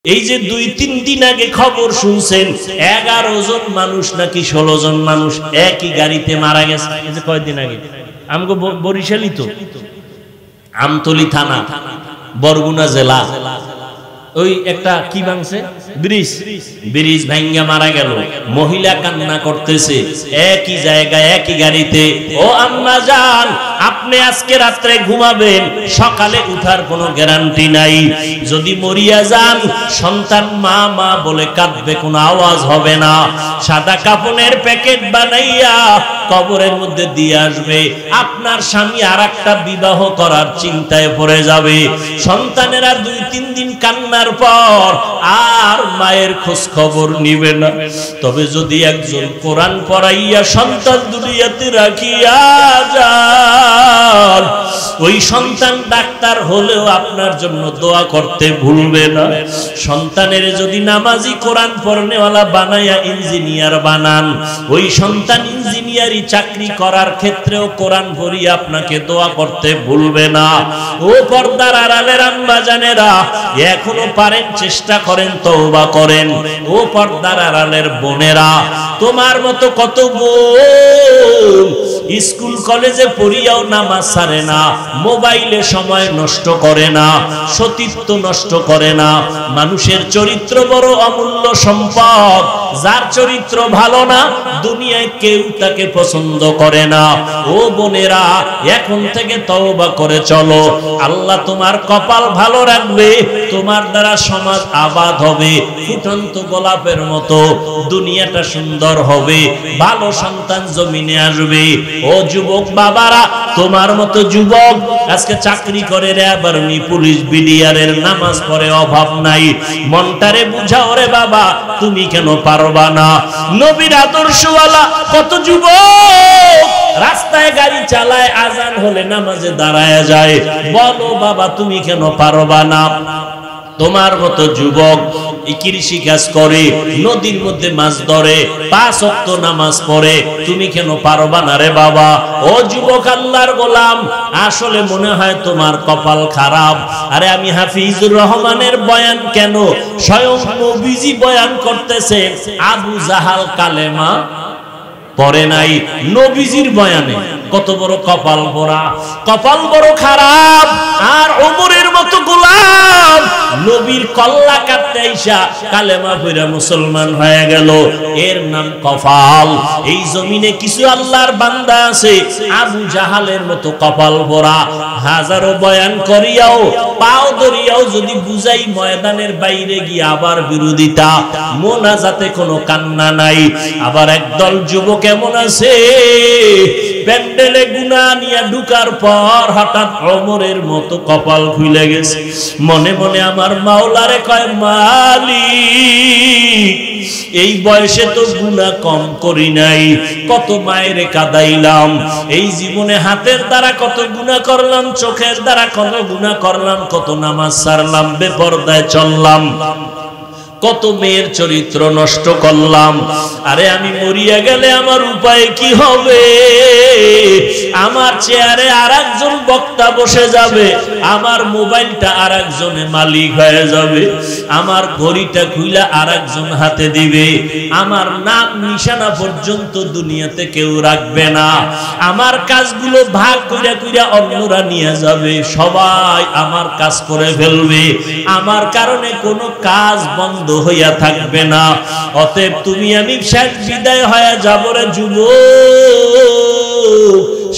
এই যে ২-৩ দিন আগে খবর শুনছেন ১১ জন মানুষ নাকি ১৬ জন মানুষ একই গাড়িতে মারা গেছে। এই যে কয়েকদিন আগে আমগো বরিশালই তো, আমতলী থানা, বরগুনা জেলা, ওই একটা কি ভাঙছে, ব্রিজ ভাঙ্গা মারা গেল। মহিলা কান্না করতেছে একই জায়গায় একই গাড়িতে। ও আম্মা জান, আপনি আজকে রাত্রে ঘুমাবেন, সকালে উঠার কোনো গ্যারান্টি নাই। যদি মরিয়া যান, সন্তান মা মা বলে কাঁদবে, কোনো আওয়াজ হবে না। সাদা কাপড়ের প্যাকেট বানাইয়া কবরের মধ্যে দিয়ে আসবে। আপনার স্বামী আরেকটা বিবাহ করার চিন্তায় পড়ে যাবে। সন্তানেরা ২-৩ দিন কান্নার পর আর মায়ের খোঁজ খবর নিবে না। তবে যদি একজন কোরআন পড়াইয়া সন্তান দুনিয়াতে রাখিয়া যান, ওই সন্তান ডাক্তার হলেও আপনার জন্য দোয়া করতে ভুলবে না। সন্তানের যদি নামাজি কোরআন পড়নেওয়ালা বানাইয়া ইঞ্জিনিয়ার বানান, ওই সন্তান ইঞ্জিনিয়ারি চাকরি করার ক্ষেত্রেও কোরআন পড়িয়া আপনাকে দোয়া করতে ভুলবে না। ও পর্দার আড়ালের আম্মা জানেরা, এখনো পারেন চেষ্টা করেন, তওবা করেন। ও পর্দার আড়ালের বোনেরা, তোমার মতো কত বোন স্কুল কলেজে পড়িয়াও নামাজ ছাড়ে না, মোবাইলে সময় নষ্ট করে না, সতীত্ব নষ্ট করে না। মানুষের চরিত্র বড় অমূল্য সম্পদ। যার চরিত্র ভালো না, দুনিয়ায় কেউ তাকে পছন্দ করে না। ও বোনেরা, এখন থেকে তওবা করে চলো। আল্লাহ তোমার কপাল ভালো রাখবে, তোমার দ্বারা সমাজ আবাদ হবে, ফুটন্ত গোলাপের মতো দুনিয়াটা সুন্দর হবে, ভালো সন্তান জমিনে আসবে। ও যুবক বাবারা, তোমার মতো যুবক আজকে চাকরি করে রে, আবার পুলিশ বিডিআরের নামাজ পড়ে, অভাব নাই। মনটারে বুঝাও রে বাবা, তুমি কেন পারবা না? নবীর আদর্শওয়ালা কত যুবক রাস্তায় গাড়ি চালায়, আজান হলে নামাজে দাঁড়ায় যায়। বলো বাবা, তুমি কেন পারবা না? তোমার মতো যুবক কৃষি কাজ করে, নদীর মধ্যে মাছ ধরে, ৫ ওয়াক্ত নামাজ পড়ে, তুমি কেন পারবা না রে বাবা? ও যুবক আল্লাহর গোলাম, আসলে মনে হয় তোমার কপাল খারাপ। আরে আমি হাফিজুর রহমানের বয়ান কেন, স্বয়ং নবীজি বয়ান করতেছে, আবু জাহাল কালেমা পড়ে নাই। নবীজির বয়ানে কত বড় কপাল পোড়া, কপাল বড় খারাপ। আর ওমরের মতো গোলাম নবীর কল্লা কাটতে আইসা কালেমা পড়া মুসলমান হয়ে গেল, এর নাম কপাল। এই জমিনে কিছু আল্লাহর বান্দা আছে আবু জাহালের মতো কপাল পোড়া। হাজারো বয়ান করিয়াও, পাও ধরিয়াও যদি বুঝাই, ময়দানের বাইরে গিয়ে আবার বিরোধিতা, মোনাজাতে কোনো কান্না নাই। আবার একদল যুবক এমন আছে, প্যান্ডেলে গুনাহ নিয়ে ঢুকার পর হঠাৎ ওমরের মতো কপাল খুলে গেছে। মনে মনে আমার মাওলারে কয়, মালিক, এই বয়সে তো গুনাহ কম করি নাই, কত মায়েরে কাঁদাইলাম, এই জীবনে হাতের দ্বারা কত গুনাহ করলাম, চোখের দ্বারা কত গুনাহ করলাম, কত নামাজ ছাড়লাম, বেপরদায় চললাম, কত মেয়ের চরিত্র নষ্ট করলাম। আরে আমি মরিয়া গেলে আমার উপায় কি হবে? আমার চেয়ারে আরেকজন বক্তা বসে যাবে, আমার মোবাইলটা আরেকজনের মালিক হয়ে যাবে, আমার ঘড়িটা খুইলা আরেকজন হাতে দিবে, আমার নাম নিশানা পর্যন্ত দুনিয়াতে কেউ রাখবে না, আমার কাজগুলো ভাগ কইরা কইরা অন্যরা নিয়ে যাবে, সবাই আমার কাজ করে ফেলবে, আমার কারণে কোনো কাজ বন্ধ হইয়া থাকবে না। অতএব তুমি আমি শেষ বিদায় হয়ে যাব রে যুবক।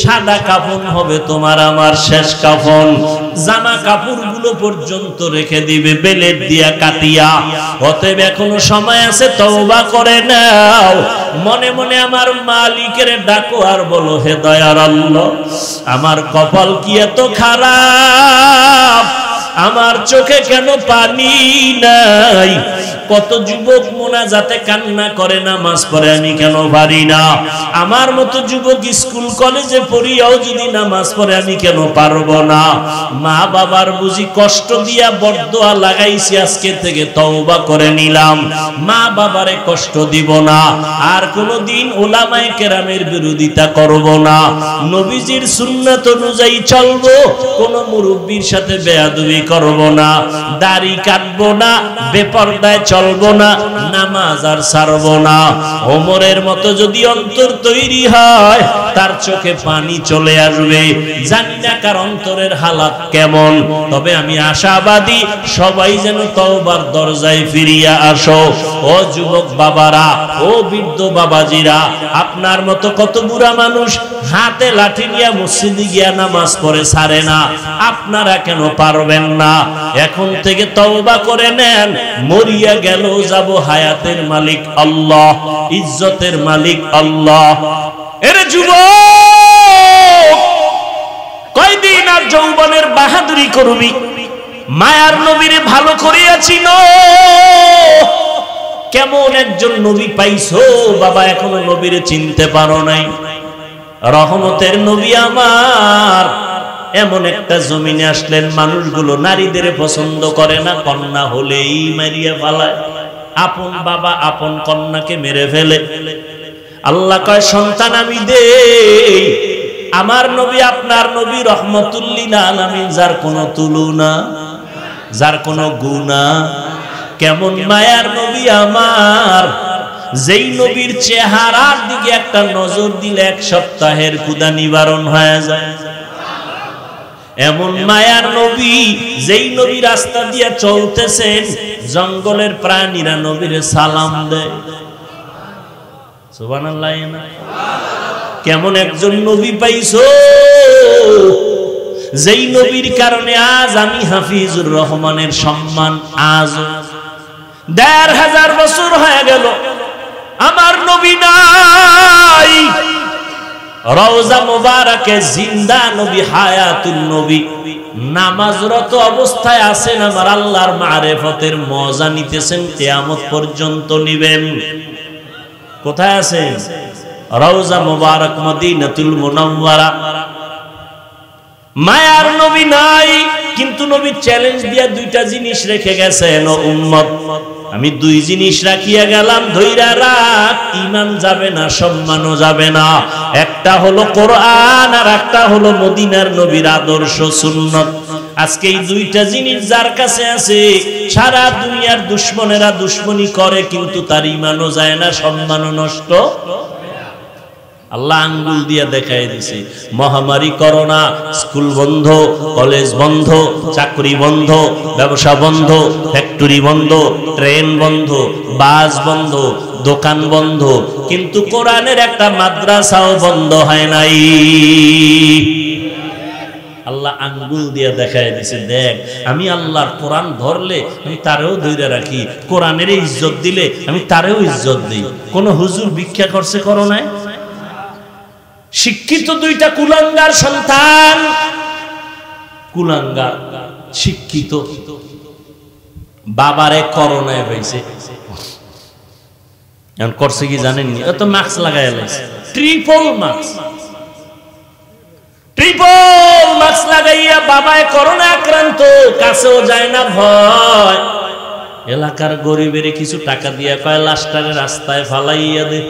সাদা কাফন হবে তোমার আমার শেষ কাফন। জামা কাপড়গুলো পর্যন্ত রেখে দিবে বেলেট দিয়া কাটিয়া। অতএব এখনো সময় আছে, তওবা করে নাও। মনে মনে আমার মালিকের ডাকো আর বলো, হে দয়ার আল্লাহ, আমার কপাল কি এত খারাপ? আমার চোখে কেন পানি নাই? কত যুবক মোনাজাতে কান্না করে নামাজ পড়ে, আমি কেন পারি না? আমার মতো যুবক স্কুল কলেজে পড়িয়াও যদি নামাজ পড়ে, আমি কেন পারবো না? মা বাবার বুঝি কষ্ট দিয়া বরদোয়া লাগাইছি, আজকে থেকে তওবা করে নিলাম, মা বাবারে কষ্ট দিব না, আর কোনদিন উলামায়ে কেরামের বিরোধিতা করব না, নবীজির সুন্নাত অনুযায়ী চলবো, কোন মুরব্বির সাথে বেয়াদবি করব না, দাড়ি কাটবো না, বেপরদায় চলবো না, নামাজ আর ছাড়বো না। ওমরের মতো যদি অন্তর তৈরি হয়, তার চোখে পানি চলে আসবে। জানি না কার অন্তরের হালাত কেমন, তবে আমি আশাবাদী সবাই যেন তওবার দরজায় ফিরিয়া আসো। ও যুবক বাবারা, ও বৃদ্ধ বাবাজিরা, আপনার মতো কত বুড়া মানুষ হাতে লাঠি নিয়ে মসজিদে গিয়া নামাজ পড়ে ছাড়ে না, আপনারা কেন পারবেন না? এখন থেকে তওবা করে নেন, মরিয়া গেল যাব, হায়াতের মালিক আল্লাহ, ইজ্জতের মালিক আল্লাহ। এরে যুবক, কয়দিন আর যৌবনের বাহাদুরি করবি? মায়ার নবীরে ভালো করিয়াছি ন, কেমন একজন নবী পাইছো বাবা, এখনো নবীরে চিনতে পারো নাই? রহমতের নবী আমার এমন একটা জমিনে আসলেন, মানুষগুলো নারীদের পছন্দ করে না, কন্যা হলেই মারিয়া ফেলায়, আপন বাবা আপন কন্যাকে মেরে ফেলে। আল্লাহ কয় সন্তান আমি দেই। আমার নবী আপনার নবী রহমতুল্লিল আলামিন, যার কোনো তুলনা, যার কোনো গুণা, কেমন মায়ার নবী আমার, যেই নবীর চেহারার দিকে একটা নজর দিলে এক সপ্তাহের ক্ষুধা নিবারণ হয়ে যায়। এমন মায়ার নবী, যেই নবী রাস্তা দিয়ে চলতেছেন, জঙ্গলের প্রাণীরা নবীরে সালাম দেয়। সুবহানাল্লাহ। কেমন একজন নবী পাইছো, যেই নবীর কারণে আজ আমি হাফিজুর রহমানের সম্মান, আজ ১৫০০ বছর হয়ে গেল আমার নবী নাই। রওজা মুবারাকে জিন্দা নবী, হায়াতুন নবী, নামাজরত অবস্থায় আছেন, আমার আল্লাহর মারিফতের মজা নিতেছেন, কিয়ামত পর্যন্ত নিবেন। কোথায় আছেন? রওজা মুবারক মদিনাতুল মুনাওয়ারা। মায়ার নবী নাই, কিন্তু নবী চ্যালেঞ্জ দিয়া দুইটা জিনিস রেখে গেছেন, ও উম্মত আমি দুই জিনিস রাখিয়া গেলাম, ধইরা রাখ, ঈমান যাবে না, সম্মানও যাবে না। একটা হলো কোরআন, আর একটা হলো মদিনার নবীর আদর্শ সুন্নাত। আজকে এই দুইটা জিনিস যার কাছে আছে, সারা দুনিয়ার দুশমনেরা দুশমনি করে, কিন্তু তার ঈমানও যায় না, সম্মানও নষ্ট। আল্লাহ আঙ্গুল দিয়ে দেখাই দিছে, মহামারী করোনা, স্কুল বন্ধ, কলেজ বন্ধ, চাকরি বন্ধ, ব্যবসা বন্ধ, ফ্যাক্টরি বন্ধ, ট্রেন বন্ধ, বাস বন্ধ, দোকান বন্ধ, কিন্তু কোরআনের একটা মাদ্রাসাও বন্ধ হয় নাই। আল্লাহ আঙ্গুল দিয়ে দেখাই দিছে, দেখ আমি আল্লাহর কোরআন ধরলে আমি তারেও ধরে রাখি, কোরআনের ইজ্জত দিলে আমি তারেও ইজ্জত দিই। কোন হুজুর ভিক্ষা করছে করোনায়? শিক্ষিত দুইটা কুলাঙ্গার সন্তান, কুলাঙ্গার শিক্ষিত, বাবারে করোনায় হয়েছে, এখন করছে কি জানেননি? এত মাস্ক লাগাই লাইছে, ট্রিপল মাস্ক লাগাইয়া বাবায় করোনা আক্রান্ত, কাছেও যায় না ভয়। এলাকার গরিবের কিছু টাকা দিয়া কয় লাশটারে রাস্তায় ফালাইয়া দে।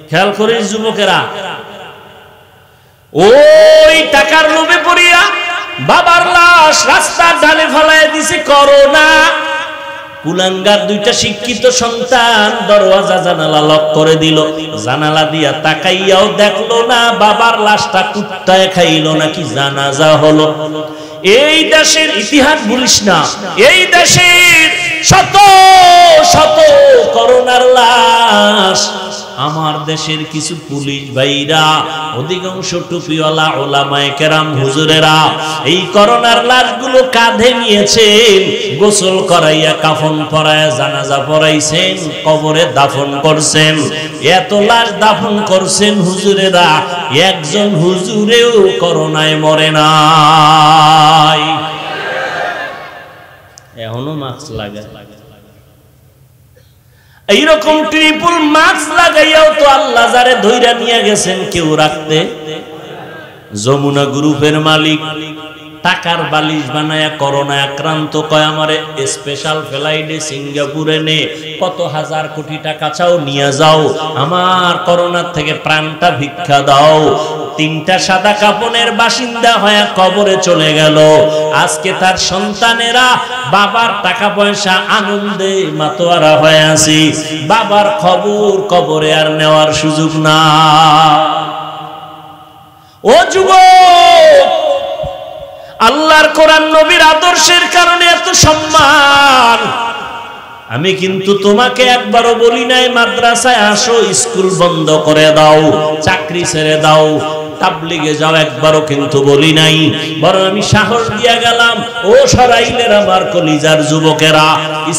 খেয়াল করিস যুবকেরা, ওই টাকার লোভে পড়িয়া বাবার লাশ রাস্তার ঢালে ফালাইয়া দিছে করোনা। কুলাঙ্গার দুইটা শিক্ষিত সন্তান দরওয়াজা জানালা লক করে দিল, জানালা দিয়া তাকাইয়াও দেখলো না বাবার লাশটা কুত্তায় খাইলো নাকি জানাজা হলো। এই দেশের ইতিহাস ভুলিস না, এই দেশের শত শত করোনার লাশ। আমার দেশের কিছু পুলিশ ভাইরা, অধিকাংশ টুপিওয়ালা ওলামায়ে কেরাম হুজুরেরা এই করোনার লাশগুলো কাঁধে নিয়েছেন, গোসল করাইয়া কাফন পরাইয়া জানাজা পড়াইছেন, কবরে দাফন করছেন। এত লাশ দাফন করছেন হুজুরেরা, একজন হুজুরেও করোনায় মরে নাই। এখনো মাস্ক লাগে। এইরকম ট্রিপল মাস্ক লাগাইয়াও তো আল্লাহ যারে ধইরা নিয়ে গেছেন কেউ রাখতে। যমুনা গ্রুপের মালিক টাকার বালিশ বানায়া করোনা আক্রান্ত, কয় আমারে স্পেশাল ফ্লাইটে সিঙ্গাপুরে নে, কত হাজার কোটি টাকা চাও নিয়ে যাও, আমার করোনার থেকে প্রাণটা ভিক্ষা দাও। তিনটা সাদা কাপনের বাসিন্দা হয়ে কবরে চলে গেল। আজকে তার সন্তানেরা বাবার টাকা পয়সা আনন্দে মাতোয়ারা হয়ে আছে, বাবার খবর কবরে আর নেওয়ার সুযোগ না। ও যুবক, আল্লাহর কোরআন নবীর আদর্শের কারণে এত সম্মান। আমি কিন্তু তোমাকে একবারও বলি নাই মাদ্রাসায় আসো, স্কুল বন্ধ করে দাও, চাকরি ছেড়ে দাও, তাবলিগে যাও, একবারও কিন্তু বলি নাই। বরং আমি সাহস দিয়া গেলাম, ও সরাইলের আমার কলিজার যুবকেরা,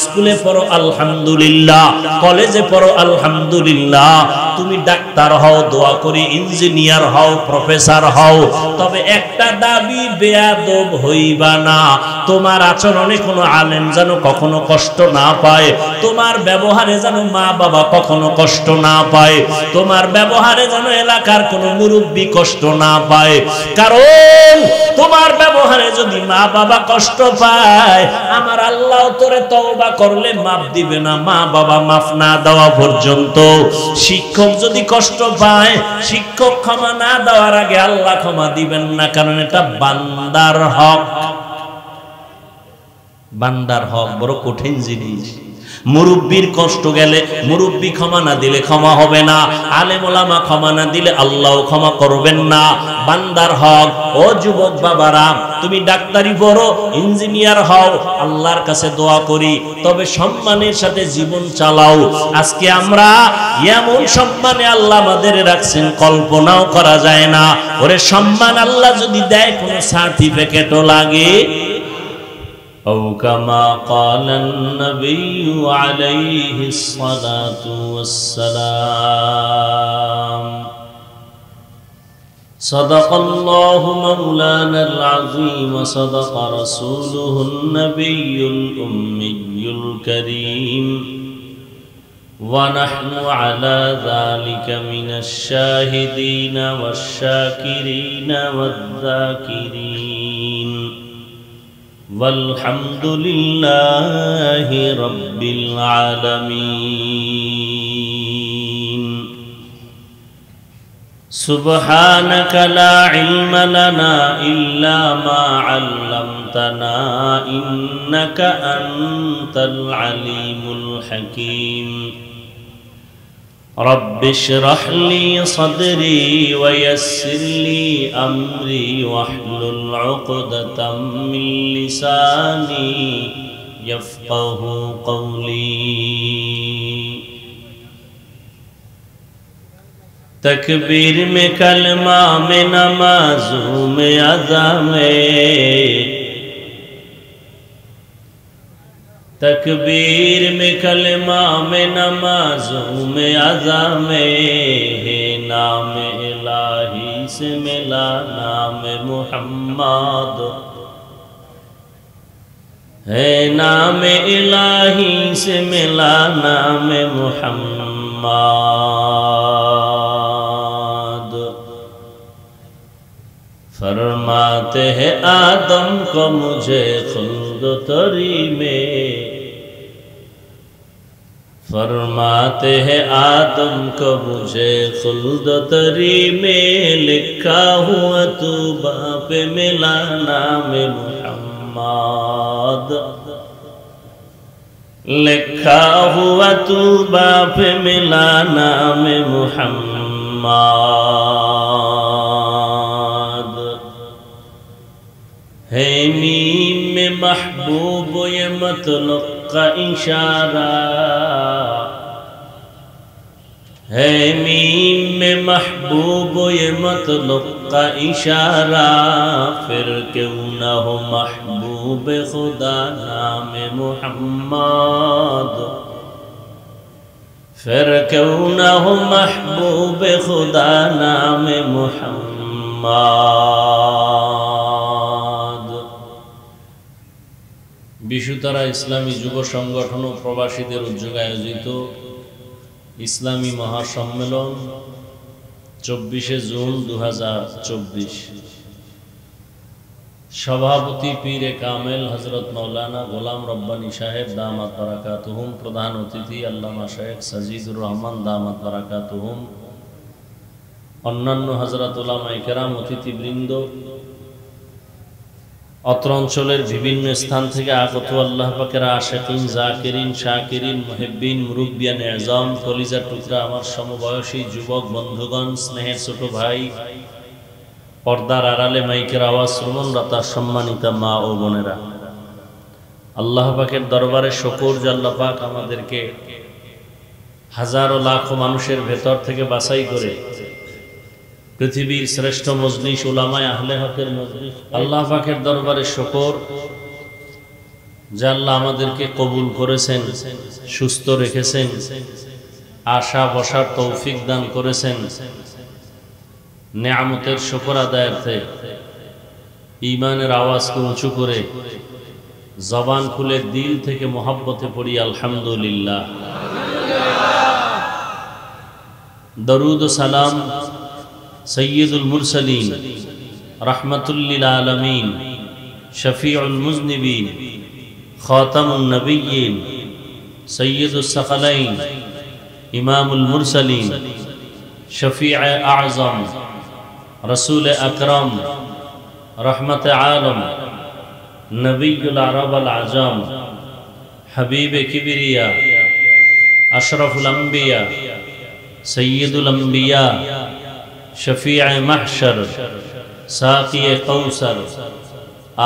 স্কুলে পড়ো আলহামদুলিল্লাহ, কলেজে পড়ো আলহামদুলিল্লাহ, তুমি ডাক্তার হও, দোয়া করি ইঞ্জিনিয়ার হও, প্রফেসর হও, তবে একটা দাবি, বেয়াদব হইবা না। তোমার আচরণে কোনো আলেম যেন কখনো কষ্ট না পায়, তোমার ব্যবহারে যেন মা বাবা কখনো কষ্ট না পায়, তোমার ব্যবহারে যেন এলাকার কোনো মুরব্বী কষ্ট না পায়। কারণ তোমার ব্যবহারে যদি মা বাবা কষ্ট পায়, আমার আল্লাহ তোরে তওবা করলে মাফ দিবে না, মা বাবা মাফ না দেওয়া পর্যন্ত। শিক্ষক যদি কষ্ট পায়, শিক্ষক ক্ষমা না দেওয়ার আগে আল্লাহ ক্ষমা দিবেন না, কারণ এটা বান্দার হক। বান্দার হক বড় কঠিন জিনিস। মুরব্বির কষ্ট গেলে মুরব্বি ক্ষমা না দিলে ক্ষমা হবে না, আলেম ওলামা ক্ষমা না দিলে আল্লাহ ক্ষমা করবেন না। বান্দার হক। ও যুবক বাবারা, তুমি ডাক্তারি পড়ো, ইঞ্জিনিয়ার হও, আল্লাহর কাছে দোয়া করি, তবে সম্মানের সাথে জীবন চালাও। আজকে আমরা এমন সম্মানে আল্লাহ আমাদের রাখছেন কল্পনাও করা যায় না। ওরে সম্মান আল্লাহ যদি দেয়, কোনো সার্টিফিকেটও লাগে। أو كما قال النبي عليه الصلاة والسلام صدق الله مولانا العظيم وصدق رسوله النبي الأمي الكريم ونحن على ذلك من الشاهدين والشاكرين والذاكرين والحمد لله رب العالمين سبحانك لا علم لنا إلا ما علمتنا إنك أنت العليم الحكيم رب اشرح لي صدري ويسر لي أمري واحلل عقدة من لساني يفقه قولي تکبیر میں کلمہ میں نمازوں میں اذا میں تکبیر میں کلمہ میں نمازوں میں اذا میں ہے نام الہی سے ملا نام محمد ہے نام الہی سے ملا نام محمد فرماتے ہیں آدم کو مجھے خلد تری میں فرماتے ہیں آدم کو مجھے خلد تری میں لکھا ہوا تو باپ ملا نام محمد لکھا ہوا تو باپ ملا نام محمد ہے میم میں محبوب یہ مطلق کا اشارہ ہے میم میں محبوب یہ مطلق کا اشارہ پھر کیوں نہ ہو محبوب خدا نام محمد پھر کیوں نہ ہو محبوب خدا نام محمد বিশ্বতারা ইসলামী যুব সংগঠন ও প্রবাসীদের উদ্যোগে আয়োজিত ইসলামী মহাসম্মেলন 24শে জুন 2024। সভাপতি পীরে কামেল হযরত মাওলানা গোলাম রব্বানী সাহেব দামাত বারাকাতুহুম। প্রধান অতিথি আল্লামা শেখ সাজিদুর রহমান দামাত বারাকাতুহুম। অন্যান্য হযরত উলামায়ে কেরাম, অতিথিবৃন্দ, অত্র অঞ্চলের বিভিন্ন স্থান থেকে আগত আল্লাহ পাকের আশিকিন, জাকিরিন, শাকিরিন, মুহিব্বিন, মুরব্বিয়ান আযম, কলিজার টুকরা আমার সমবয়সী যুবক বন্ধুগণ, স্নেহের ছোট ভাই, পর্দার আড়ালে মাইকের আওয়াজ শ্রবণরতা সম্মানিতা মা ও বোনেরা, আল্লাহ পাকের দরবারে শুকর যে আল্লাহ পাক আমাদেরকে হাজারো লাখো মানুষের ভেতর থেকে বাছাই করে পৃথিবীর শ্রেষ্ঠ মজলিস উলামায়ে আহলে হকের মজলিস, আল্লাহ পাকের দরবারে শুকর যে আল্লাহ আমাদেরকে কবুল করেছেন, সুস্থ রেখেছেন, আশা বসার তৌফিক দান করেছেন। নেয়ামতের শুকর আদায়ার্থে ঈমানের আওয়াজকে উঁচু করে জবান খুলে দিল থেকে মহব্বতে পড়ি আলহামদুলিল্লাহ। দরুদ ও সালাম সৈয়দুল মুরসালিন, রাহমাতুল লিল আলামিন, শফিউল মুজনিবিন, খাতামুন নবিয়্যিন, সৈয়দুস সাকালাইন, ইমামুল মুরসালিন, শফিউ আযম, রসুল আকরম, রহমত আলম, নবিয়ুল আরব আল আজম, হাবিব কিবরিয়া, আশরাফুল আম্বিয়া, সৈয়দুল আম্বিয়া, শফিউ মাহশর, সাকিয়ে কৌসর,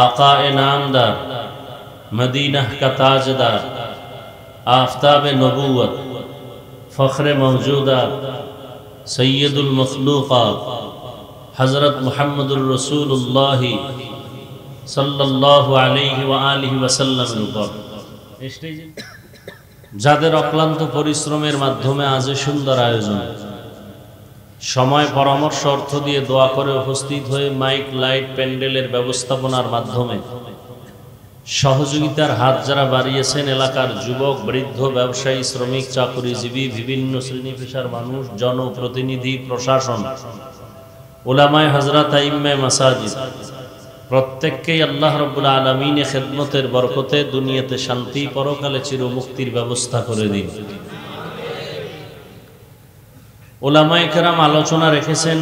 আকায়ে নামদার, মদিনা का ताजदार, आफताब नबूवत, फख्र मौजूदात, सैयदुल मखलूक़ात, हज़रत मुहम्मदुर रसूलुल्लाह सल्लल्लाहु अलैहि व आलिहि वसल्लम উপর যাদের অক্লান্ত পরিশ্রমের মাধ্যমে আজ সুন্দর আয়োজন, সময় পরামর্শ অর্থ দিয়ে দোয়া করে উপস্থিত হয়ে মাইক লাইট প্যান্ডেলের ব্যবস্থাপনার মাধ্যমে সহযোগিতার হাত যারা বাড়িয়েছেন, এলাকার যুবক, বৃদ্ধ, ব্যবসায়ী, শ্রমিক, চাকরিজীবী, বিভিন্ন শ্রেণী পেশার মানুষ, জনপ্রতিনিধি, প্রশাসন, উলামায়ে হযরত, আইম্মায়ে মাসাজিদ, প্রত্যেককেই আল্লাহ রাব্বুল আলামিনের খেদমতের বরকতে দুনিয়াতে শান্তি, পরকালে চিরমুক্তির ব্যবস্থা করে দিন। উলামায়ে কেরাম আলোচনা রেখেছেন,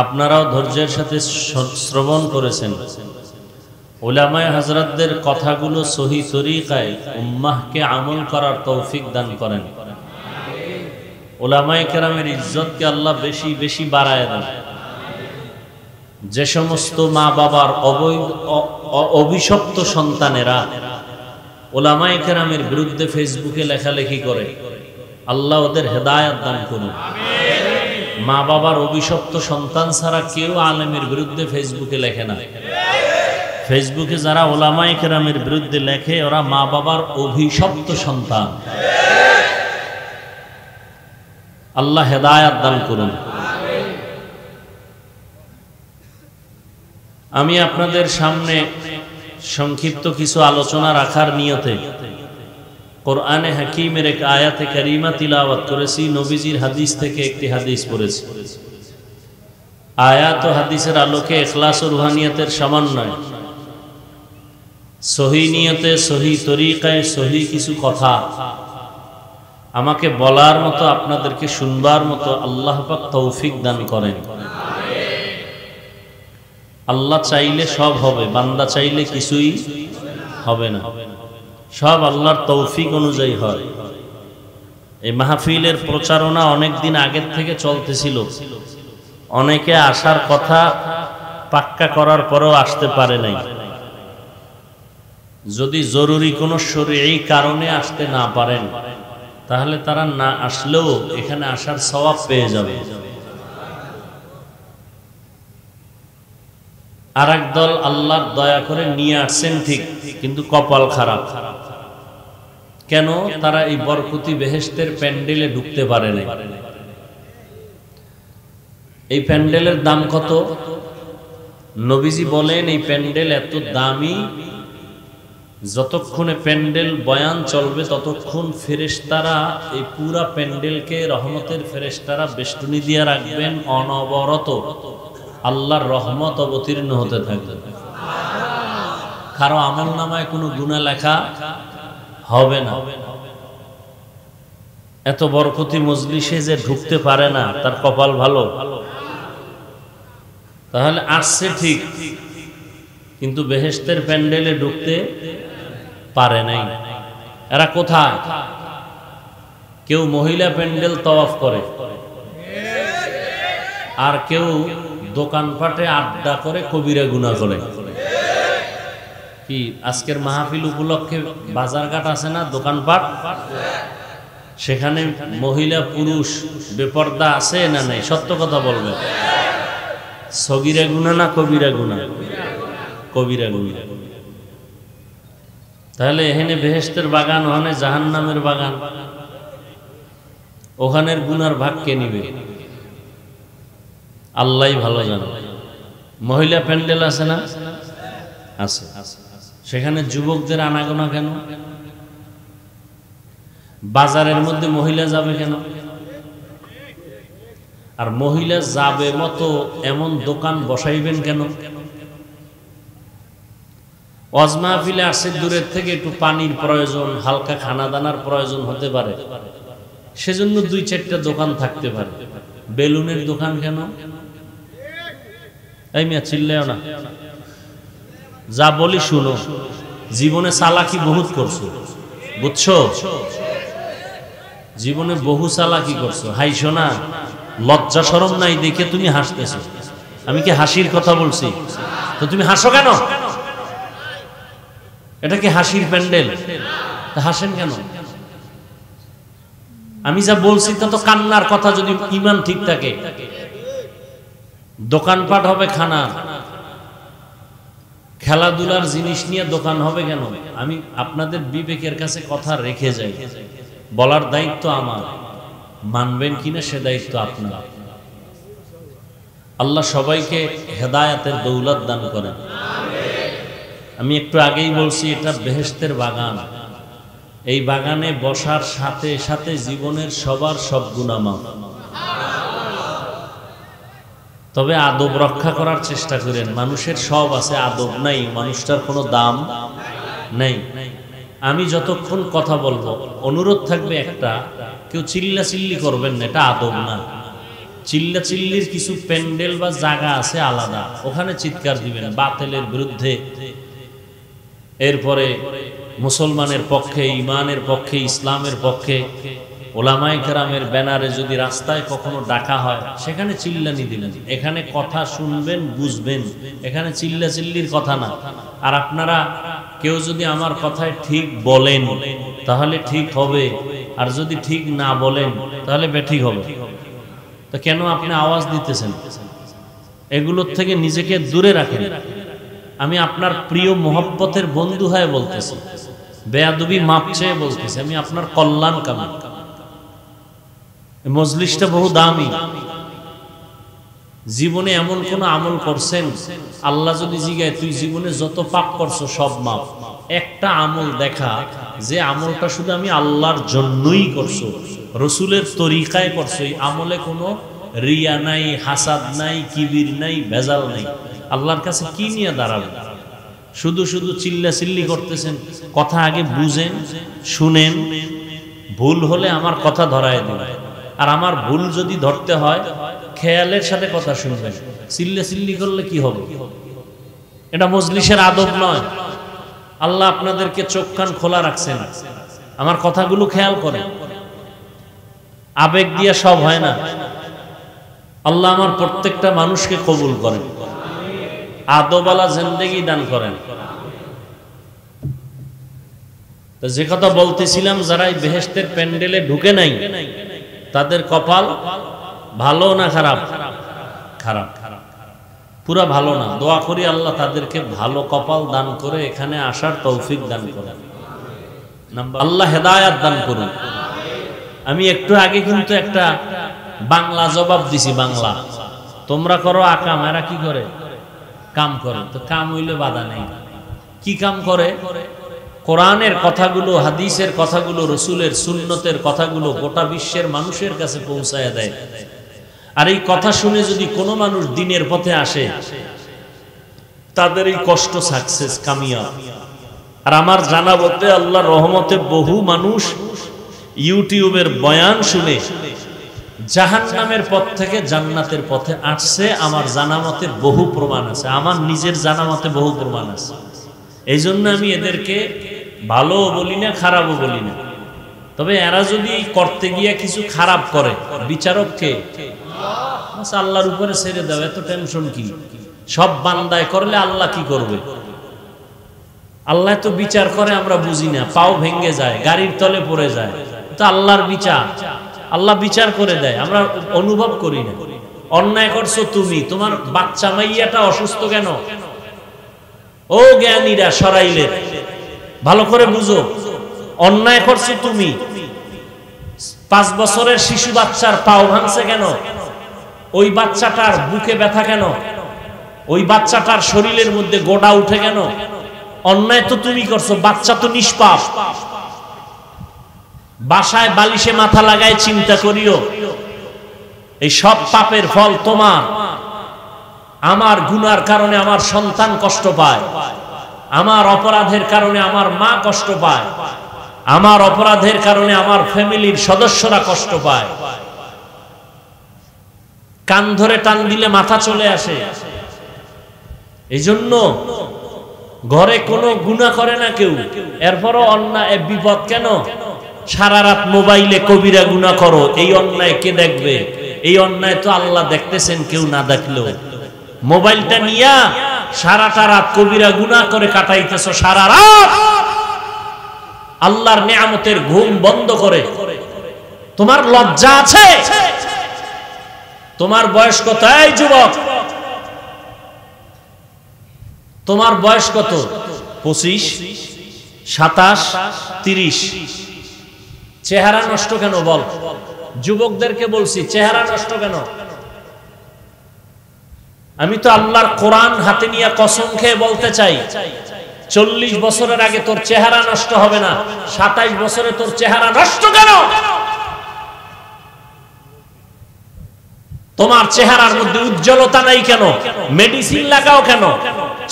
আপনারাও ধৈর্যের সাথে শ্রবণ করেছেন। উলামায়ে হযরতদের কথাগুলো সহি তরিকায় উম্মাহকে আমল করার তৌফিক দান করেন। উলামায়ে কেরামের ইজ্জতকে আল্লাহ বেশি বেশি বাড়ায় দেন। যে সমস্ত মা বাবার অভিশপ্ত সন্তানেরা উলামায়ে কেরামের বিরুদ্ধে ফেসবুকে লেখালেখি করে, আল্লাহ ওদের হেদায়েত দান করুন। মা বাবার অভিশপ্ত সন্তান ছাড়া কেউ আলেমের বিরুদ্ধে ফেসবুকে লেখে না। ফেসবুকে যারা উলামায়ে কেরামের বিরুদ্ধে লেখে, ওরা মা বাবার অভিশপ্ত সন্তান। আল্লাহ হেদায়েত দান করুন। আমি আপনাদের সামনে সংক্ষিপ্ত কিছু আলোচনা রাখার নিয়তে কোরআনে হাকিমের এক আয়াতে কারিমা তিলাওয়াত করেছি, নবীজির হাদিস থেকে একটি হাদিস পড়েছি। আয়াত ও হাদিসের আলোকে ইখলাস ও রুহানিয়তের সমন্বয়, সহি নিয়তে, সহি তরিকায়, সহি কিছু কথা আমাকে বলার মতো, আপনাদেরকে শুনবার মতো আল্লাহ পাক তৌফিক দান করেন। আল্লাহ চাইলে সব হবে, বান্দা চাইলে কিছুই হবে না। সব আল্লাহর তৌফিক অনুযায়ী হয়। এই মাহফিলের প্রচারণা অনেক দিন আগের থেকে চলতেছিল। অনেকে আসার কথা পাক্কা করার পরেও আসতে পারে নাই। যদি জরুরি কোনো শরঈ কারণে আসতে না পারেন, তাহলে তারা না আসলেও এখানে আসার সওয়াব পেয়ে যাবে। আরেক দল আল্লাহর দয়া করে নিয়ে আসছেন ঠিক, কিন্তু কপাল খারাপ। কেন? তারা এই বরকতি বেহেশতের প্যান্ডেলে ঢুকতে পারে না। এই প্যান্ডেলের দাম কত? নবীজি বলেন এই প্যান্ডেল এত দামি যতক্ষণে প্যান্ডেল বয়ান চলবে ততক্ষণ ফেরেশতারা এই পুরা প্যান্ডেলকে রহমতের ফেরেশতারা বেষ্টনী দিয়ে রাখবেন, অনবরত আল্লাহর রহমত অবতীর্ণ হতে থাকবে। কারো আমল নামায় কোনো গুনাহ লেখা হবে না। এত বরকতি মজলিসে যে ঢুকতে পারে না তার কপাল ভালো। তাহলে আসছে ঠিক, কিন্তু বেহেশতের প্যান্ডেলে ঢুকতে পারে নাই। এরা কোথায়? কেউ মহিলা প্যান্ডেল তওয়াফ করে, আর কেউ দোকানপাটে আড্ডা করে কবিরা গুনাহ করে। কি আজকের মাহফিল উপলক্ষে বাজারঘাট আছে না, দোকানপাট, সেখানে মহিলা পুরুষ বেপর্দা আছে না নাই? সত্য কথা বলবে। সগীরা গুনাহ না কবিরা গুনাহ? কবিরা গুনাহ। তাহলে এখানে বেহেশতের বাগান, ওখানে জাহান্নামের বাগান, ওখানের গুনার ভাগ কে নিবে? আল্লাহই ভালো জানে। মহিলা প্যান্ডেল আছে না? আছে। সেখানে যুবকদের আনাগোনা কেন? বাজারের মধ্যে মহিলা যাবে কেন? আর মহিলা যাবে মতো এমন দোকান বসাইবেন কেন? ওয়াজ মাহফিলে আসে, দূরের থেকে একটু পানির প্রয়োজন, হালকা খানা দানার প্রয়োজন হতে পারে, সেজন্য 2-4টা দোকান থাকতে পারে। বেলুনের দোকান কেন? এই মিয়া চিল্লাও না, যা বলি শুনো। জীবনে চালাকি বহুত করছো, বুঝছো? জীবনে বহু চালাকি করছো, হাইছো না? লজ্জা শরম নাই দেখে তুমি হাসতেছো। আমি কি হাসির কথা বলছি? তো তুমি হাসো কেন? এটা কি হাসির প্যান্ডেল? হাসেন কেন? আমি যা বলছি তা তো কান্নার কথা। যদি ঈমান ঠিক থাকে, দোকানপাট হবে খানা, খেলাধুলার জিনিস নিয়ে দোকান হবে কেন? আমি আপনাদের বিবেকের কাছে কথা রেখে যাই, বলার দায়িত্ব আমার, মানবেন কিনা সে দায়িত্ব আপনার। আল্লাহ সবাইকে হেদায়েতের দৌলত দান করেন। আমি একটু আগেই বলছি, এটা বেহেশতের বাগান। এই বাগানে বসার সাথে সাথে জীবনের সবার সব গুনাহ মাফ। তবে আদব রক্ষা করার চেষ্টা করেন। মানুষের সব আছে, আদব নাই, মানুষটার কোনো দাম নাই। আমি যতক্ষণ কথা বলবো অনুরোধ থাকবে একটা, কেউ চিল্লা চিল্লি করবেন না, এটা আদব না। চিল্লা চিল্লির কিছু প্যান্ডেল বা জায়গা আছে আলাদা, ওখানে চিৎকার দিবেন বাতিলের বিরুদ্ধে। এরপরে মুসলমানের পক্ষে, ইমানের পক্ষে, ইসলামের পক্ষে ওলামায়ে কেরামের ব্যানারে যদি রাস্তায় কখনো ডাকা হয়, সেখানে চিল্লানি দিবেন। এখানে কথা শুনবেন, বুঝবেন, এখানে চিল্লা চিল্লির কথা না। আর আপনারা কেউ যদি আমার কথায় ঠিক বলেন তাহলে ঠিক হবে, আর যদি ঠিক না বলেন তাহলে বেঠিক হবে। তো কেন আপনি আওয়াজ দিতেছেন? এগুলোর থেকে নিজেকে দূরে রাখেন। আমি আপনার প্রিয় মোহব্বতের বন্ধু হয়ে বলতেছি, বেয়াদবি মাপ চেয়ে বলতেছি, আমি আপনার কল্যাণ কামনা। মজলিসটা বহু দামি। জীবনে এমন কোন আমল করছেন, আল্লাহ যদি জিজ্ঞাসা তুই জীবনে যত পাপ করছো সব মাপ, একটা আমল দেখা যে আমলটা শুধু আমি আল্লাহর জন্যই করছো, রসুলের তরিকায় করছো, এই আমলে কোনো রিয়া নাই, হাসাদ নাই, কিবির নাই, ভেজাল নাই, আল্লাহর কাছে কি নিয়ে দাঁড়াবে? শুধু শুধু চিল্লা চিল্লি করতেছেন। কথা আগে বুঝেন, শুনেন, ভুল হলে আমার কথা ধরায় দিন। আর আমার ভুল যদি ধরতে হয় খেয়ালের সাথে কথা শুনবেন। চিল্লা চিল্লি করলে কি হবে? এটা মজলিসের আদব নয়। আল্লাহ আপনাদেরকে চোখ কান খোলা রাখছেন, আমার কথাগুলো খেয়াল করেন। আবেগ দিয়ে সব হয় না। আল্লাহ আমার প্রত্যেকটা মানুষকে কবুল করেন, আদবালা জিন্দেগি দান করেন। তো যে কথা বলতেছিলাম, যারা এই বেহেশতের প্যান্ডেলে ঢুকে নাই তাদের কপাল ভালো না খারাপ? খারাপ, পুরা ভালো না। দোয়া করি আল্লাহ তাদেরকে ভালো কপাল দান করে এখানে আসার তৌফিক দান করেন। আল্লাহ হেদায়াত দান করুন। আমি একটু আগে কিন্তু একটা বাংলা জবাব দিছি, বাংলা। তোমরা করো আকাম, এরা কি করে? কাম করে। তো কাম হইলে বাধা নেই। কি কাম করে? কোরআনের কথাগুলো, হাদিসের কথাগুলো, রসুলের সুন্নতের কথাগুলো গোটা বিশ্বের মানুষের কাছে পৌঁছায় দেয়। আর এই কথা শুনে যদি কোনো মানুষ দ্বীনের পথে আসে, তাদের এই কষ্ট সাকসেস কামিয়াব। আর আমার জানা মতে আল্লাহর রহমতে বহু মানুষ ইউটিউবের বয়ান শুনে জাহান্নামের পথ থেকে জান্নাতের পথে আসছে। আমার জানা মতে বহু প্রমাণ আছে, আমার নিজের জানা মতে বহু প্রমাণ আছে। এই জন্য আমি এদেরকে ভালো বলি না, খারাপও বলি না। তবে এরা যদি করতে গিয়ে কিছু খারাপ করে, বিচারককে আল্লাহর উপরে ছেড়ে দাও, এত টেনশন কি? সব বান্দায় করলে আল্লাহ কি করবে? আল্লাহ তো বিচার করে, আমরা বুঝি না, পাও ভেঙে যায়, গাড়ির তলে পড়ে যায়, তো আল্লাহর বিচার, আল্লাহ বিচার করে দেয়, আমরা অনুভব করি না। অন্যায় করছো তুমি, তোমার বাচ্চা মাইয়াটা অসুস্থ কেন? ও জ্ঞানীরা সরাইলে ভালো করে বুঝো, অন্যায় করছো তুমি। 5 বছরের শিশু বাচ্চার পাও ভাঙছে কেন? ওই বাচ্চাটার বুকে ব্যথা কেন? ওই বাচ্চাটার শরীরের মধ্যে গোড়া উঠে কেন? অন্যায় তো তুমি করছো, বাচ্চা তো নিষ্পাপ। বাসায় বালিশে মাথা লাগায় চিন্তা করিও, এই সব পাপের ফল তোমার। আমার গুনার কারণে আমার সন্তান কষ্ট পায়, আমার অপরাধের কারণে আমার মা কষ্ট পায়, আমার অপরাধের কারণে আমার ফ্যামিলির সদস্যরা কষ্ট পায়। কান ধরে টান দিলে মাথা চলে আসে। এই জন্য ঘরে কোনো গুনাহ করে না কেউ, এরপরও অন্যায় বিপদ কেন? সারা রাত মোবাইলে কবিরা গুনাহ করো, এই অন্যায় কে দেখবে? এই অন্যায় তো আল্লাহ দেখতেছেন, কেউ না দেখলেও। মোবাইলটা নিয়া সারাটা রাত কবিরা গুনাহ করে কাটাইতেছো, সারা রাত আল্লাহর নিয়ামতের ঘুম বন্ধ করে। তোমার লজ্জা আছে? তোমার বয়স কত? এই যুবক, তোমার বয়স কত? 25, 27, 30। চেহারা নষ্ট কেন বল? যুবকদেরকে বলছি, চেহারা নষ্ট কেন? আমি তো আল্লাহর কোরআন হাতে নিয়ে কসম খেয়ে বলতে চাই, 40 বছরের আগে তোর চেহারা নষ্ট হবে না, 27 বছরে তোর চেহারা নষ্ট কেন? তোমার চেহারার মধ্যে উজ্জ্বলতা নাই কেন? মেডিসিন লাগাও কেন?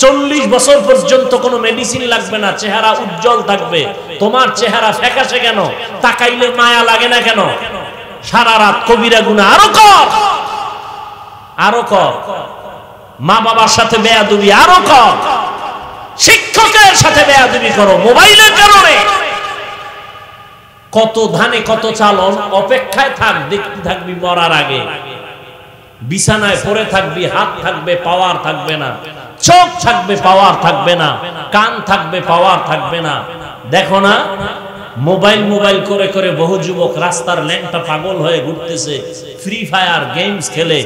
40 বছর পর্যন্ত কোনো মেডিসিন লাগবে না, চেহারা উজ্জ্বল থাকবে। তোমার চেহারা ফ্যাকাশে কেন? তাকাইলে মায়া লাগে না কেন? সারা রাত কবিরা গুনাহ আরো কর, আরো কর। মা বাবার সাথে বেয়াদবি আরো কর, শিক্ষকের সাথে বেয়াদবি করো মোবাইলের কারণে। কত ধানে কত চাল, অপেক্ষায় থাক, দেখতে থাকবি মরার আগে। বিছানায় পড়ে থাকবি, হাত থাকবে, পাওয়ার থাকবে না, চোখ থাকবে, পাওয়ার থাকবে না, কান থাকবে, পাওয়ার থাকবে না। দেখো না, মোবাইল মোবাইল করে করে বহু যুবক রাস্তার ল্যাংটা পাগল হয়ে ঘুরতেছে, ফ্রি ফায়ার গেমস খেলে।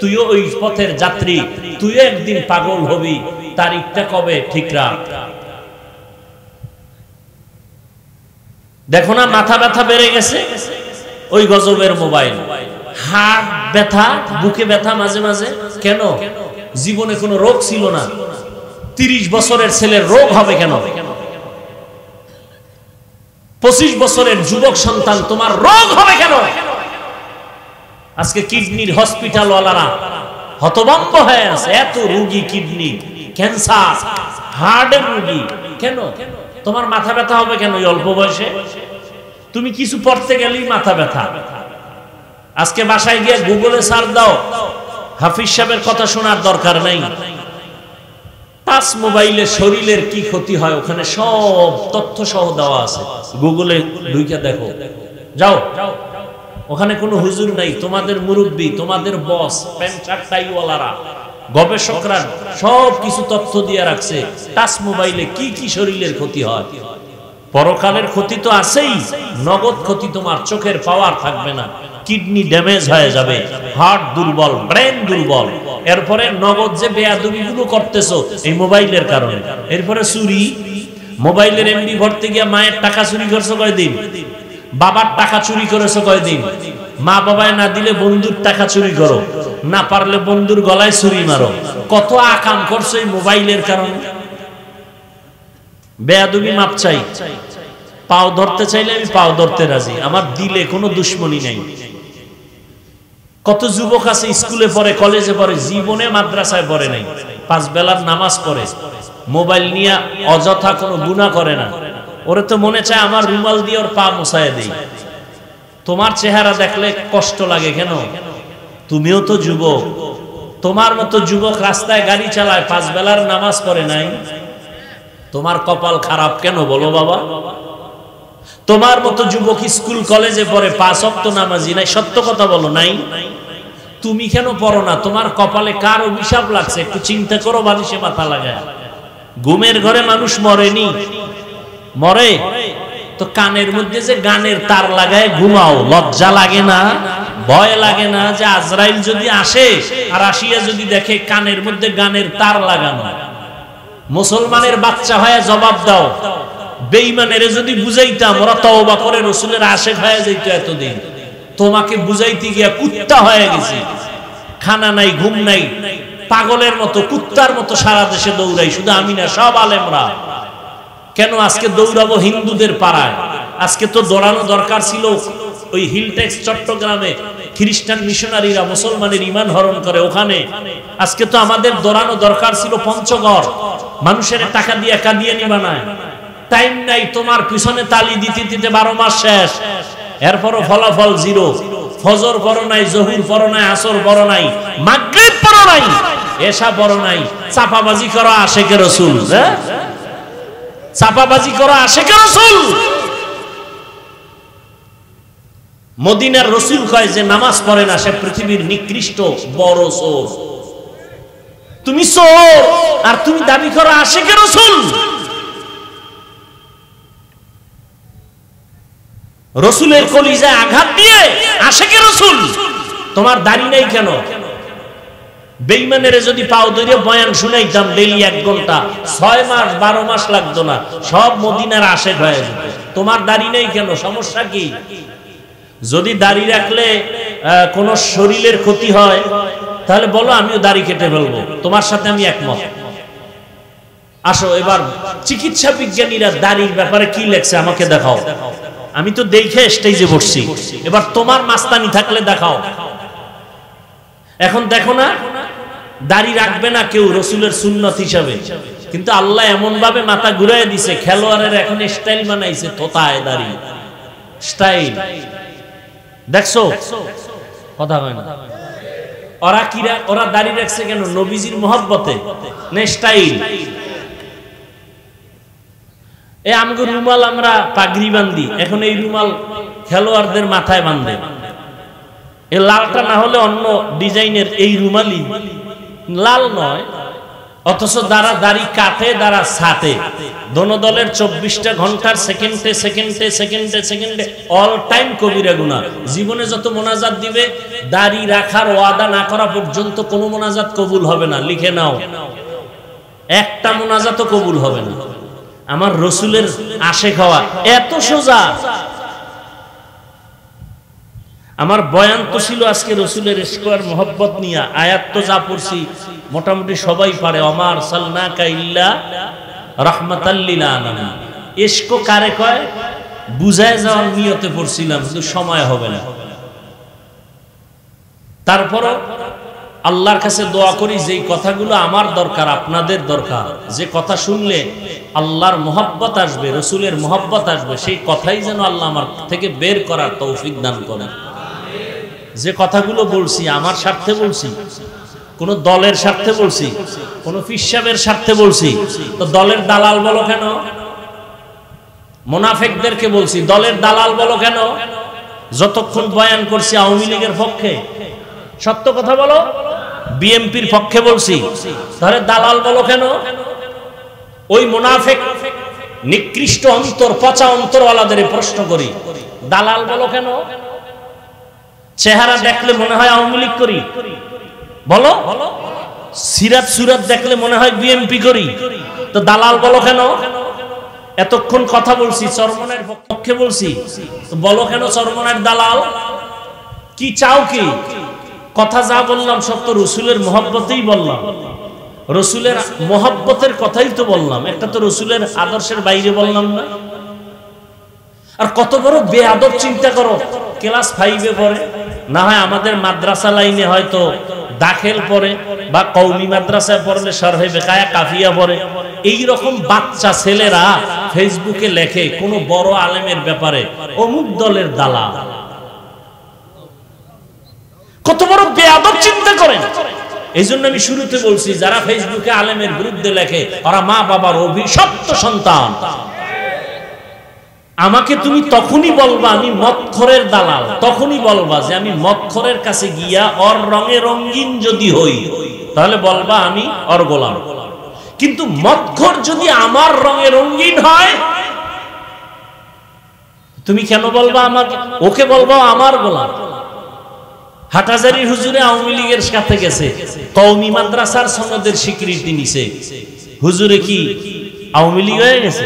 তুইও ওই পথের যাত্রী, তুইও একদিন পাগল হবি। তারিখটা কবে ঠিক রাখ। দেখো না, মাথা ব্যথা বেড়ে গেছে ওই গজবের মোবাইল। হাড় ব্যথা, বুকে ব্যথা মাঝে মাঝে কেন? জীবনে কোনো রোগ ছিল না, 30 বছরের ছেলের রোগ হবে কেন? 25 বছরের যুবক সন্তান তোমার রোগ হবে কেন? আজকে কিডনির হসপিটাল ওয়ালারা হতভম্ব হয়ে আছে, এত রোগী, কিডনি, ক্যান্সার, হার্টের রোগী কেন? তোমার মাথা ব্যথা হবে কেন এই অল্প বয়সে? তুমি কিছু পড়তে গেলেই মাথা ব্যথা। আজকে বাসায় গিয়ে গুগলে সার্চ দাও, হাফিজ সাহেবের কথা শোনার দরকার নাই। টাচ মোবাইলে শরীরের কি ক্ষতি হয় ওখানে সব তথ্য সহ দেওয়া আছে, গুগলে ঢুকে দেখো। যাও, ওখানে কোনো হুজুর নাই, তোমাদের মুরব্বী, তোমাদের বস, প্যান্ট শার্ট টাই ওয়ালারা, গবেষকরা সব কিছু তথ্য দিয়ে রাখছে। টাচ মোবাইলে কি কি শরীরের ক্ষতি হয়। পরকালের ক্ষতি তো আছেই, নগদ ক্ষতি, তোমার চোখের পাওয়ার থাকবে না, কিডনি ড্যামেজ হয়ে যাবে, হার্ট দুর্বল, ব্রেন দুর্বল। এরপরে নগদ যে বেয়াদবিগুলো করতেছো এই মোবাইলের কারণে। এরপরে চুরি, মোবাইলের এমবি ভরতে গিয়ে মায়ের টাকা চুরি করছো কয়দিন, বাবার টাকা চুরি করেছো কয়দিন। মা বাবায় না দিলে বন্ধুর টাকা চুরি করো, না পারলে বন্ধুর গলায় ছুরি মারো। কত আকাম করছো এই মোবাইলের কারণে। বেয়াদবি মাপ চাই, পাও ধরতে চাইলে আমি পাও ধরতে রাজি, আমার দিলে কোনো দুশ্মনী নাই। কত যুবক আছে স্কুলে পড়ে, কলেজে পড়ে, জীবনে মাদ্রাসায় পড়ে নাই, 5 বেলার নামাজ পড়ে, মোবাইল নিয়ে অযথা কোনো গুনাহ করে না। ওরে তো মনে চায় আমার রুমাল দিয়ে ওর পা মুছায় দেই। তোমার চেহারা দেখলে কষ্ট লাগে কেন? তুমিও তো যুবক, তোমার মতো যুবক রাস্তায় গাড়ি চালায়, 5 বেলার নামাজ পড়ে নাই, তোমার কপাল খারাপ কেন বলো বাবা? তোমার মতো যুবক স্কুল কলেজে পড়ে, 5 ওয়াক্ত নামাজি নাই, সত্য কথা বলো নাই, তুমি কেন পড়ো না? তোমার কপালে কার অভিশাপ লাগছে একটু চিন্তা করো, বালিশে মাথা লাগায়। ঘুমের ঘরে মানুষ মরেনি, মরে তো কানের মধ্যে যে গানের তার লাগায় ঘুমাও, লজ্জা লাগে না? ভয় লাগে না যে আজরাইল যদি আসে আর আসিয়া যদি দেখে কানের মধ্যে গানের তার লাগানো? মুসলমানের বাচ্চা হয়ে জবাব দাও, বেঈমানের যদি বুঝাইতাম ওরা তওবা করে রাসূলের আশিক হয়ে যাইতো এতদিন, তোমাকে বুঝাইতে গিয়া কুত্তা হয়ে গেছি, খানা নাই ঘুম নাই, পাগলের মতো কুত্তার মতো সারা দেশে দৌড়াই, শুধু আমি না সব আলেমরা। কেন আজকে দৌড়াবো হিন্দুদের পাড়ায়? আজকে তো দৌড়ানো দরকার ছিল ওই হিলটেক্স চট্টগ্রামে খ্রিস্টান মিশনারিরা মুসলমানের ঈমান হরণ করে ওখানে। আজকে তো আমাদের দৌড়ানো দরকার ছিল পঞ্চগড়, মানুষের টাকা দিয়ে কাদিয়ানি বানায়। টাইম নাই, তোমার পিছনে তালি দিতে দিতে 12 মাস শেষ, এরপরও ফলাফল জিরো। ফজর পড়ো নাই, জোহর পড়ো নাই, আসর পড়ো নাই, মাগরিব পড়ো নাই, এশা পড়ো নাই, চাপাবাজি করো আশিকে রাসূল, চাপাবাজি করো আশিকে রাসূল। মদিনার রাসূল কয় যে নামাজ পড়ে না সে পৃথিবীর নিকৃষ্ট বড় চোর। তুমি চোর আর তুমি দাবি করো আশিকে রাসূল। রাসূলের কলিজায় আঘাত দিয়ে আশিকে রাসূল। তোমার দাড়ি নাই কেন? বেঈমানের যদি পাও ধরে বয়ান শুনাইতাম ডেইলি 1 ঘন্টা, 6 মাস 12 মাস লাগতো না, সব মদিনার আশিক হয়ে যেত। তোমার দাড়ি নাই কেন? সমস্যা কি? যদি দাড়ি রাখলে কোন শরীরের ক্ষতি হয় তাহলে বলো, আমিও দাড়ি কেটে ফেলবো, তোমার সাথে আমি একমত। আসো এবার চিকিৎসা বিজ্ঞানীরা দাড়ির ব্যাপারে কি লেখছে আমাকে দেখাও। আমি তো দেখে স্টেজে বসছি, এবার তোমার মাস্তানি থাকলে দেখাও। এখন দেখো না, দাড়ি রাখবে না কেউ রাসূলের সুন্নাত হিসাবে, কিন্তু আল্লাহ এমন ভাবে মাথা ঘুরায় দিছে, খেলোয়াড়ের এখন স্টাইল বানাইছে, তোতায় দাড়ি স্টাইল। দেখছো কথা হয় না? ওরা কিরা, ওরা দাড়ি রাখছে কেন? নবীজির মহব্বতে না স্টাইল? এই আমগো রুমাল আমরা পাগড়ি বান্ধি, এখন এই রুমাল খেলোয়াড়দের মাথায় বাঁধে। এই লালটা না হলে অন্য ডিজাইনের এই রুমালই লাল নয়, অথচ যারা দাড়ি কাটে যারা ছাটে, দোনো দলের 24টা ঘন্টার সেকেন্ডে সেকেন্ডে সেকেন্ডে সেকেন্ডে অল টাইম কবিরা গুনাহ। জীবনে যত মোনাজাত দিবে, দাড়ি রাখার ওয়াদা না করা পর্যন্ত কোনো মোনাজাত কবুল হবে না, লিখে নাও। একটা মোনাজাতও কবুল হবে না। আমার রাসূলের আশিক হওয়া এত সোজা। আমার বয়ান তো ছিল আজকে রাসূলের ইশক আর মহব্বত নিয়ে। আয়াত তো যা পড়ছি মোটামুটি সবাই পারে, ওমা আরসালনাকা ইল্লা রাহমাতাল লিল আলামিন। ইশক কারে কয় বুঝায় যাওয়ার নিয়তে পড়ছিলাম, কিন্তু সময় হবে না। তারপর আল্লাহর কাছে দোয়া করি যেই কথাগুলো আমার দরকার, আপনাদের দরকার, যে কথা শুনলে আল্লাহর মহব্বত আসবে, রাসূলের মহব্বত আসবে, সেই কথাই যেন আল্লাহ আমার থেকে বের করার তৌফিক দান করেন। যে কথাগুলো বলছি আমার স্বার্থে বলছি, কোন দলের স্বার্থে বলছি, কোন ফিসাবের স্বার্থে বলছি, তো দলের দালাল বলো কেন? মুনাফিকদেরকে বলছি দলের দালাল বলো কেন? যতক্ষণ বয়ান করছি আওয়ামী লীগের পক্ষে, সত্য কথা বলো, বিএনপির পক্ষে বলছি, তাহলে দালাল বলো কেন? ওই মুনাফিক নিকৃষ্ট অন্তর, পচা অন্তরওয়ালাদের প্রশ্ন করি, দালাল বলো কেন? চেহারা দেখলে মনে হয় আওয়ামী লীগ করি, বলো। সিরাত সুরাত দেখলে মনে হয় বিএনপি করি, তো দালাল বলো কেন? এতক্ষণ কথা বলছি চরমনের পক্ষে বলছি, তো বলো কেন চরমনের দালাল? কি চাও কি? কথা যা বললাম সব তো রাসূলের মহব্বতেই বললাম। রসুলের মহব্বতের কথাই তো বললাম, একটা তো রসুলের আদর্শের বাইরে বললাম না। আর কত বড় বেয়াদব চিন্তা করো, ক্লাস 5-এ পড়ে, না হয় আমাদের মাদ্রাসা লাইনে হয়তো দাখিল পড়ে বা কওমি মাদ্রাসায় পড়লে শরহে বেকায়া কাফিয়া পড়ে, এই রকম বাচ্চা ছেলেরা ফেসবুকে লেখে কোন বড় আলেমের ব্যাপারে অমুক দলের দালাল। কত বড় বেয়াদব চিন্তা করেন। এই জন্য আমি শুরুতে বলছি, যারা ফেসবুকে আলেমের বিরুদ্ধে লেখে ওরা মা বাবার অভিশপ্ত সন্তান। আমাকে তুমি তখনই বলবা আমি মদখোরের দালাল, তখনই বলবা যে আমি মদখোরের কাছে গিয়া ওর রঙে রঙিন যদি হই তাহলে বলবা আমি ওর গোলাম। কিন্তু মদখোর যদি আমার রঙে রঙিন হয় তুমি কেন বলবা আমাকে, ওকে বলবা আমার গোলাম। হাটাজারি হুজুরে আওয়ামী লীগের সাথে গেছে, কওমি মাদ্রাসার সনদের স্বীকৃতি নিছে, হুজুরে কি আওয়ামী লীগ হয়ে গেছে?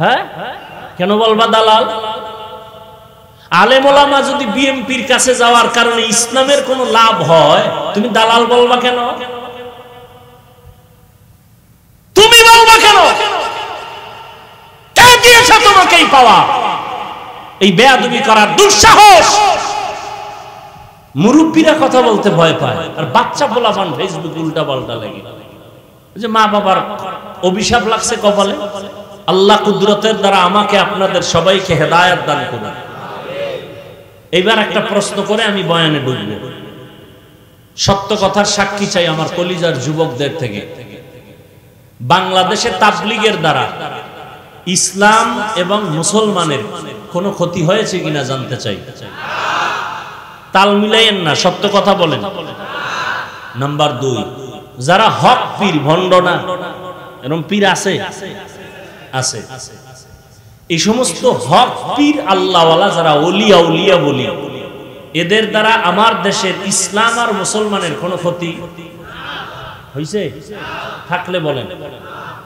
হ্যাঁ, কেন বলবা দালাল? আলেম ওলামা যদি বিএনপির কাছে যাওয়ার কারণে ইসলামের কোনো লাভ হয় তুমি দালাল বলবা কেন? তুমি বলবা কেন? কে দিয়েছে তোমাকে এই পাওয়া, এই বেয়াদবি করার দুঃসাহস? মুরব্বীরা কথা বলতে ভয় পায়, আর বাচ্চা পোলাপান ফেসবুক উল্টা পাল্টা লাগে। যে মা বাবার অভিশাপ লাগছে কপালে, আল্লাহ কুদরতের দ্বারা আমাকে আপনাদের সবাইকে হেদায়েত দান করুন। এইবার একটা প্রশ্ন করে আমি বয়ানে ঢুকব। সত্য কথার সাক্ষী চাই আমার কলিজার যুবকদের থেকে। বাংলাদেশে তাবলীগের দ্বারা ইসলাম এবং মুসলমানের কোনো ক্ষতি হয়েছে কিনা জানতে চাই। তাল মিলাইয়েন না, সত্য কথা বলেন। নাম্বার 2, যারা হক পীর ভণ্ড না, এরকম পীর আছে আছে, এই সমস্ত হক পীর আল্লাহওয়ালা যারা ওলিয়া উলিয়া বলি, এদের দ্বারা আমার দেশের ইসলাম আর মুসলমানের কোনো ক্ষতি হয়েছে থাকলে বলেন,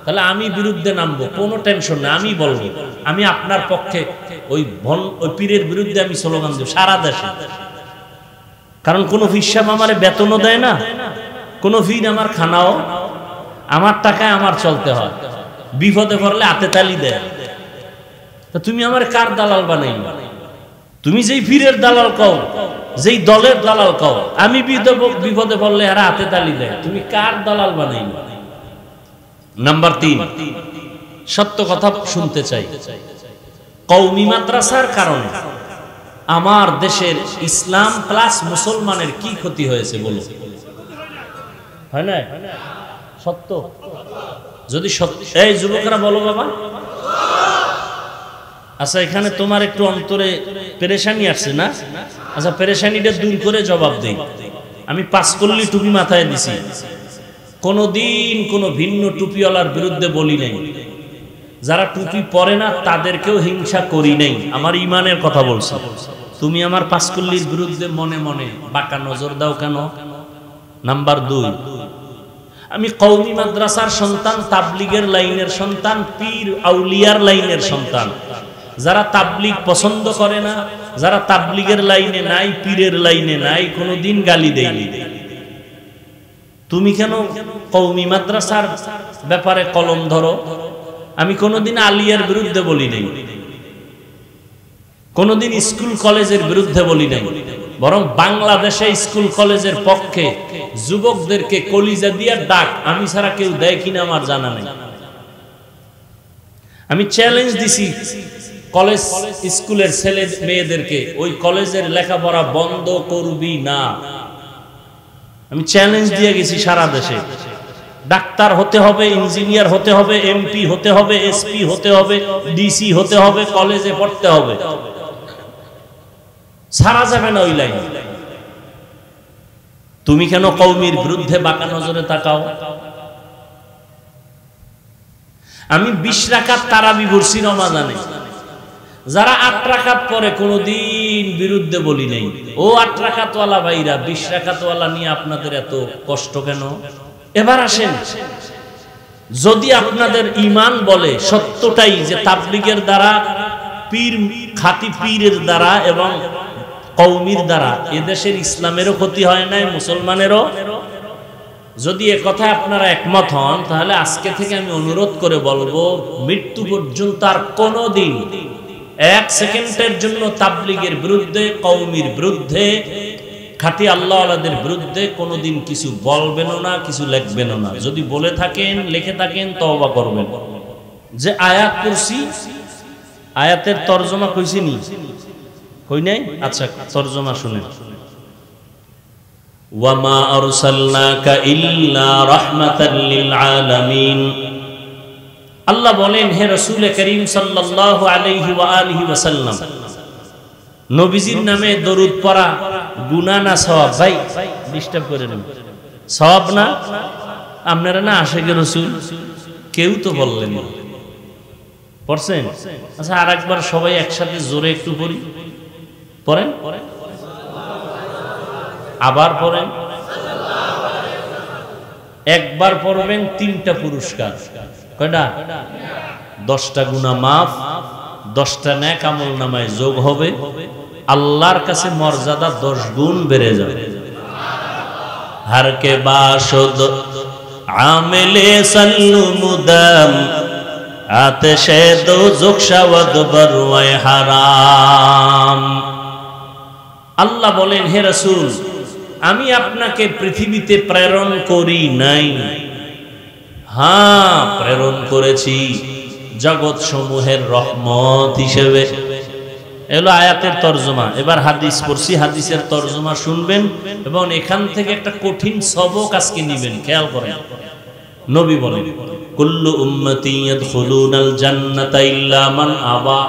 তাহলে আমি বিরুদ্ধে নামবো, কোনো টেনশন নেই, আমি বলবো, আমি আপনার পক্ষে ওই পীরের বিরুদ্ধে আমি স্লোগান দেব সারা দেশে। কারণ কোন পীর সাহেব আমারে বেতনও দেয় না, কোন পীর আমার খানাও, আমার টাকায় আমার চলতে হয়, বিপদে পড়লে হাতে তালি দেয়। তা তুমি আমার কার দালাল বানাই? তুমি যেই পীরের দালাল কও, যেই দলের দালাল কও, আমি বিপদে পড়লে এরা হাতে তালি দেয়, তুমি কার দালাল বানাই? নাম্বার 3, সত্য কথা শুনতে চাই। কওমি মাদ্রাসার কারণে আমার দেশের ইসলাম প্লাস মুসলমানের কি ক্ষতি হয়েছে বলো? হয় না? সত্য যদি সত্য, এই যুবকরা বলো বাবা। আচ্ছা, এখানে তোমার একটু অন্তরে পেরেশানি আসছে না? আচ্ছা, পেরেশানিটা দূর করে জবাব দেই। আমি 5 কল্লি টুপি মাথায় দিছি, কোনদিন কোনো ভিন্ন টুপিওয়ালার বিরুদ্ধে বলি নাই। যারা টুপি পরে না তাদেরকেও হিংসা করি নাই, আমার ইমানের কথা বলছি। তুমি আমার 5 কল্লির বিরুদ্ধে মনে মনে বাঁকা নজর দাও কেন? নাম্বার 2, আমি কওমি মাদ্রাসার সন্তান, তাবলীগের লাইনের সন্তান, পীর আউলিয়ার লাইনের সন্তান। যারা তাবলীগ পছন্দ করে না, যারা তাবলীগের লাইনে নাই, পীরের লাইনে নাই, কোনোদিন গালি দেয়নি। তুমি কেন কওমি মাদ্রাসার ব্যাপারে কলম ধরো? আমি কোনোদিন আলিয়ার বিরুদ্ধে বলি নাই, কোনোদিন স্কুল কলেজের বিরুদ্ধে বলি নাই, বরং বাংলাদেশে স্কুল কলেজের পক্ষে যুবকদেরকে কলিজা দিয়ে ডাক আমি ছাড়া কেউ দেয় কিনা আমার জানা নেই। আমি চ্যালেঞ্জ দিছি কলেজ স্কুলের ছেলে মেয়েদেরকে, ওই কলেজের লেখাপড়া বন্ধ করবি না। আমি চ্যালেঞ্জ দিয়ে গেছি সারা দেশে। ডাক্তার হতে হবে, ইঞ্জিনিয়ার হতে হবে, এমপি হতে হবে, এসপি হতে হবে, ডিসি হতে হবে, কলেজে পড়তে হবে, ছাড়া যাবে না ওই লাইন। তুমি কেন কওমির বিরুদ্ধে বাঁকা নজরে তাকাও? আমি 20 রাকাত তারাবি পড়ছি রমাজানে, যারা 8 রাকাত পরে কোনোদিন বিরুদ্ধে বলি নাই। ও 8 রাকাতওয়ালা ভাইরা, 20 রাকাতওয়ালা নিয়ে আপনাদের এত কষ্ট কেন? এবার আসেন, যদি আপনাদের ঈমান বলে সত্যটাই যে তাবলীগের দ্বারা, পীর খাতি পীরের দ্বারা এবং কওমির দ্বারা এদেশের ইসলামেরও ক্ষতি হয় নাই, মুসলমানেরও, যদি এ কথায় আপনারা একমত হন তাহলে আজকে থেকে আমি অনুরোধ করে বলবো, মৃত্যু পর্যন্ত আর কোনোদিন এক সেকেন্ডের জন্য তাবলীগের বিরুদ্ধে, কওমির বিরুদ্ধে, খাঁটি আল্লাহওয়ালাদের বিরুদ্ধে কোনোদিন কিছু বলবেন না, কিছু লিখবেন না। যদি বলে থাকেন, লিখে থাকেন, তওবা করবেন। যে আয়াত পড়ছি, আয়াতের তরজমা কইছি নি? কই নাই? আচ্ছা, তরজমা শুনেন। ওয়ামা আরসালনাকা ইল্লা রাহমাতাল লিল আলামিন। আল্লাহ বলেন, হে রাসূল করিম সাল্লাল্লাহু আলাইহি ওয়া আলিহি ওয়াসাল্লাম, নবীজির নামে দরুদ পড়া গুনাহ না সওয়াব? ভাই ডিস্টার্ব করেন, সওয়াব না? আপনারা না আশিকে রাসূল কেউ তো বললেন না, পড়ছেন? আচ্ছা, আরেকবার সবাই একসাথে জোরে একটু পড়ি, পড়েন, আবার পড়েন। একবার পড়বেন 3টা পুরস্কার। কয়টা? 10টা গুনাহ মাফ, 10টা নেক আমল নামায় যোগ হবে, আল্লাহর কাছে মর্যাদা 10 গুণ বেড়ে যাবে। হর কে বাশদ আমেলে সাল্লু মুদাম আতশে দোজখ শাওয়াদ বরওয়ায়ে হারাম। আল্লাহ বলেন, হে রাসূল, আমি আপনাকে পৃথিবীতে প্রেরণ করি নাই, হ্যাঁ প্রেরণ করেছি জগৎ সমূহের রহমত হিসেবে। এলো আয়াতের তরজমা। এবার হাদিস পড়ছি, হাদিসের তরজমা শুনবেন এবং এখান থেকে একটা কঠিন সবক আজকে নেবেন। খেয়াল করেন, নবী বলেন, কুল্লু উম্মতি ইয়াদখুলুনাল জান্নাতা ইল্লা মান আবা।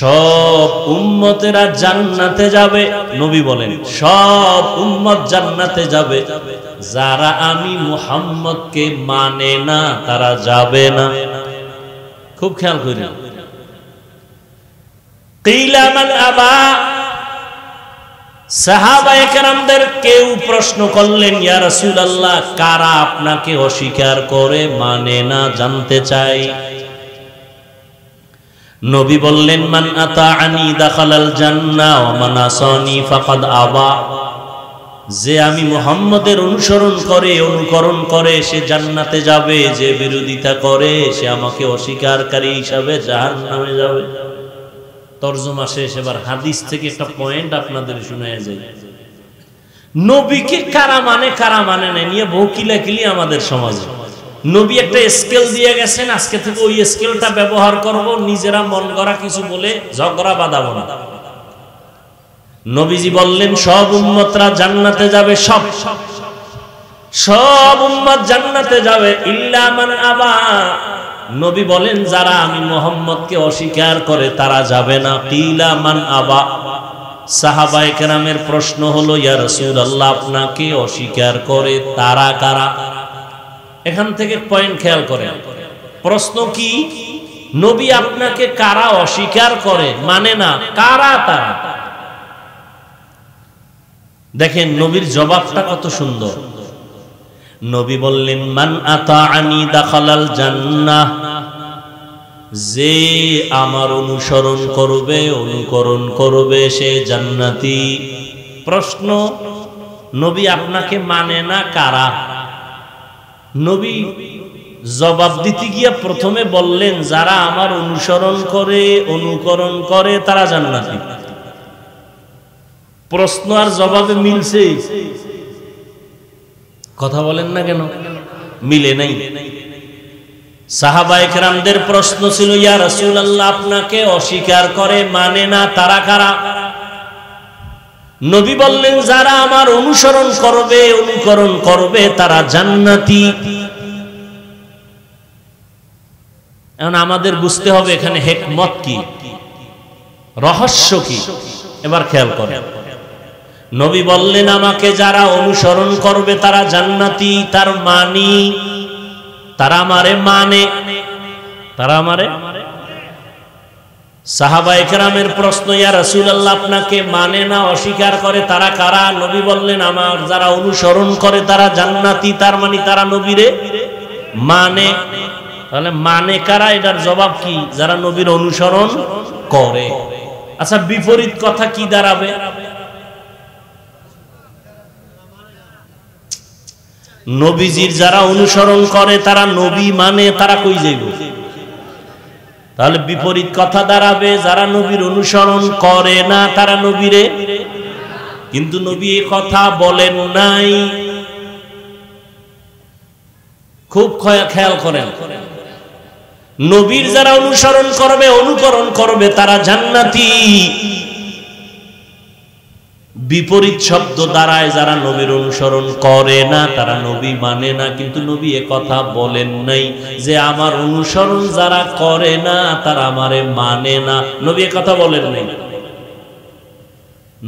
সব উম্মতেরা জান্নাতে যাবে। নবী বলেন, সব উম্মত জান্নাতে যাবে, যারা আমি মুহাম্মদকে মানে না তারা যাবে না। খুব খেয়াল করি। কিলা মান আবা। সাহাবায়ে কেরামদের কেউ প্রশ্ন করলেন, ইয়া রাসূলুল্লাহ, কারা আপনাকে অস্বীকার করে, মানে না, জানতে চাই। নবী বললেন, মান আতাআনি দাখালাল জান্নাহ ওয়া মান আসানি ফাকাদ আবা। যে আমি মুহাম্মদের অনুসরণ করে, অনুকরণ করে, সে জান্নাতে যাবে, যে বিরোধিতা করে সে আমাকে অস্বীকারকারী হিসাবে জাহান্নামে যাবে। তরজমা শেষ। এবার হাদিস থেকে একটা পয়েন্ট আপনাদের শোনায়া যায়। নবীকে কারা মানে, কারা মানে না নিয়ে বহু কিলাকিলি আমাদের সমাজে। নবী একটা স্কেল দিয়ে গেছেন, আজকে থেকে ওই স্কেলটা ব্যবহার করব, নিজেরা মন গড়া কিছু বলে ঝগড়া বাঁধাবো না। নবীজি বললেন, সব উম্মতরা জান্নাতে যাবে, সব উম্মত জান্নাতে যাবে, ইল্লা মান আবা। নবী বলেন, যারা আমি মুহাম্মদকে অস্বীকার করে তারা যাবে না। কিলা মান আবা। সাহাবায়ে কেরামের প্রশ্ন হলো, ইয়া রাসূলুল্লাহ, আপনাকে অস্বীকার করে তারা কারা? এখান থেকে পয়েন্ট খেয়াল করেন। প্রশ্ন কি? নবী আপনাকে কারা অস্বীকার করে, মানে না, কারা তারা? দেখেন নবীর জবাবটা কত সুন্দর। নবী বললেন, মান আতাআনি দাখালাল জান্নাহ। যে আমার অনুসরণ করবে, অনুকরণ করবে, সে জান্নাতি। প্রশ্ন, নবী আপনাকে মানে না কারা? নবী জবাব দিতে গিয়ে প্রথমে বললেন, যারা আমার অনুসরণ করে, অনুকরণ করে তারা জান্নাতি। প্রশ্ন আর জবাবে মিলছে? কথা বলেন না কেন? মিলে নাই। সাহাবায়ে কেরামদের প্রশ্ন ছিল, ইয়া রাসূলুল্লাহ, আপনাকে অস্বীকার করে, মানে না, তারা কারা? নবী বললেন, যারা আমার অনুসরণ করবে, অনুকরণ করবে তারা জান্নাতি। এখন আমাদের বুঝতে হবে এখানে হিকমত কি, রহস্য কি। এবার খেয়াল করেন, নবী বললেন, আমাকে যারা অনুসরণ করবে তারা জান্নাতি, তার মানি তারা আমারে মানে, তারা আমারে। সাহাবায়ে কেরামের প্রশ্ন, ইয়া রাসূলুল্লাহ, আপনাকে মানে না, অস্বীকার করে তারা কারা? নবী বললেন, আমার যারা অনুসরণ করে তারা জান্নাতি, তার মানে তারা নবীরে মানে। তাহলে মানে কারা? এটার জবাব কি? যারা নবীর অনুসরণ করে। আচ্ছা, বিপরীত কথা কি দাঁড়াবে? নবীজির যারা অনুসরণ করে তারা নবী মানে, তারা কই যাইব? তাহলে বিপরীত কথা দাঁড়াবে, যারা নবীর অনুসরণ করে না তারা নবীরে, কিন্তু নবী এই কথা বলেন নাই। খুব খেয়াল করেন, নবীর যারা অনুসরণ করবে, অনুকরণ করবে তারা জান্নাতি। বিপরীত শব্দ দ্বারায় যারা নবীর অনুসরণ করে না তারা নবী মানে না, কিন্তু নবী এ কথা বলেন নাই যে আমার অনুসরণ যারা করে না তারা আমারে মানে না। নবী এ কথা বলেন নাই।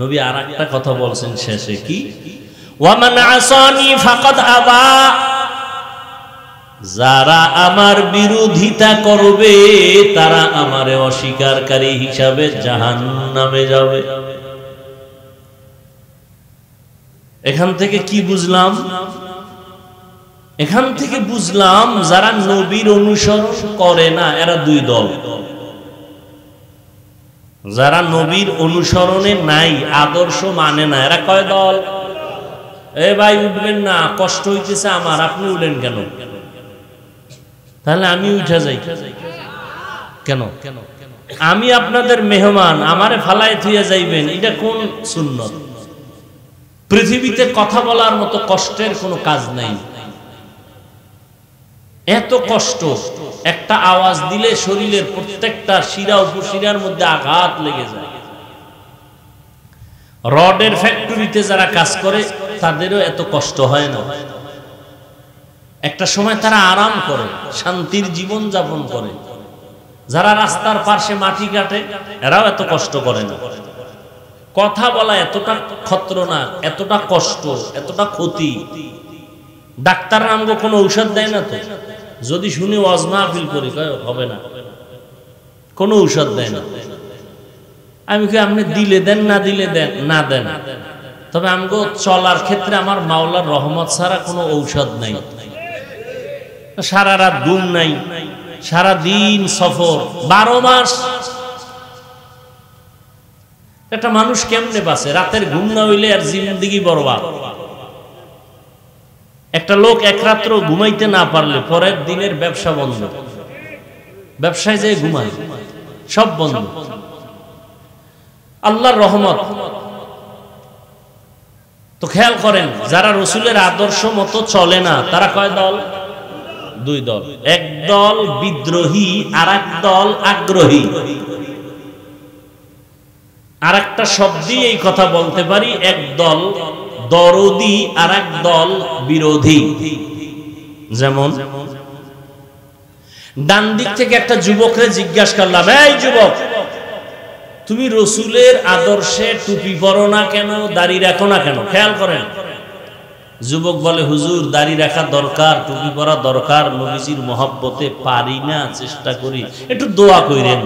নবী আর একটা কথা বলছেন শেষে, কি? ওয়ামান আসানি ফাকাদ আবা, যারা আমার বিরোধিতা করবে তারা আমারে অস্বীকারকারী হিসাবে জাহান্নামে যাবে। এখান থেকে কি বুঝলাম? এখান থেকে বুঝলাম যারা নবীর অনুসরণ করে না এরা দুই দল। যারা নবীর অনুসরণে নাই, আদর্শ মানে না, এরা কয় দল? এ ভাই উঠবেন না, কষ্ট হইতেছে আমার, আপনি উঠেন কেন? তাহলে আমি উঠে যাই কেন? আমি আপনাদের মেহমান, আমারে ফালায় থুইয়া যাইবেন, এটা কোন সুন্নত? পৃথিবীতে কথা বলার মতো কষ্টের কোনো কাজ নাই। এত কষ্ট, একটা আওয়াজ দিলে শরীরের প্রত্যেকটা শিরা উপশিরার মধ্যে আঘাত লেগে যায়। রডের ফ্যাক্টরিতে যারা কাজ করে তাদেরও এত কষ্ট হয় না। একটা সময় তারা আরাম করে, শান্তির জীবন যাপন করে। যারা রাস্তার পাশে মাটি কাটে এরাও এত কষ্ট করে না। কথা বলা এতটা খতরনাক, এতটা কষ্ট, এতটা ক্ষতি। ডাক্তার আমগো কোনো ঔষধ দেয় না তো, যদি শুনি ওয়াজ মাহফিল করি হবে না, কোনো ঔষধ দেয় না। আমি কি আপনি দিলে দেন, না দিলে দেন, না দেন, তবে আমগো চলার ক্ষেত্রে আমার মাওলার রহমত ছাড়া কোনো ঔষধ নাই। সারা রাত ঘুম নাই, সারা দিন সফর, 12 মাস। একটা মানুষ কেমনে বাঁচে? রাতের ঘুম না হইলে আর জিন্দেগি বরবাদ। একটা লোক এক রাত্র ঘুমাইতে না পারলে পরের দিনের ব্যবসা বন্ধ, ব্যবসায় যে ঘুমায় সব বন্ধ। আল্লাহর রহমত। তো খেয়াল করেন, যারা রসুলের আদর্শ মতো চলে না তারা কয় দল? দুই দল। এক দল বিদ্রোহী, আর এক দল আগ্রহী। আর একটা শব্দে এই কথা বলতে পারি, এক দল দরদি, আর এক দল বিরোধী। যেমন ডান দিক থেকে একটা যুবকরে জিজ্ঞাসা করলাম, এই যুবক, তুমি রসুলের আদর্শে টুপি পরো না কেন, দাড়ি রাখো না কেন? খেয়াল করেন, যুবক বলে, হুজুর দাড়ি রাখা দরকার, টুপি পরা দরকার, নবীজির মহব্বতে পারি না, চেষ্টা করি, একটু দোয়া কইরেন।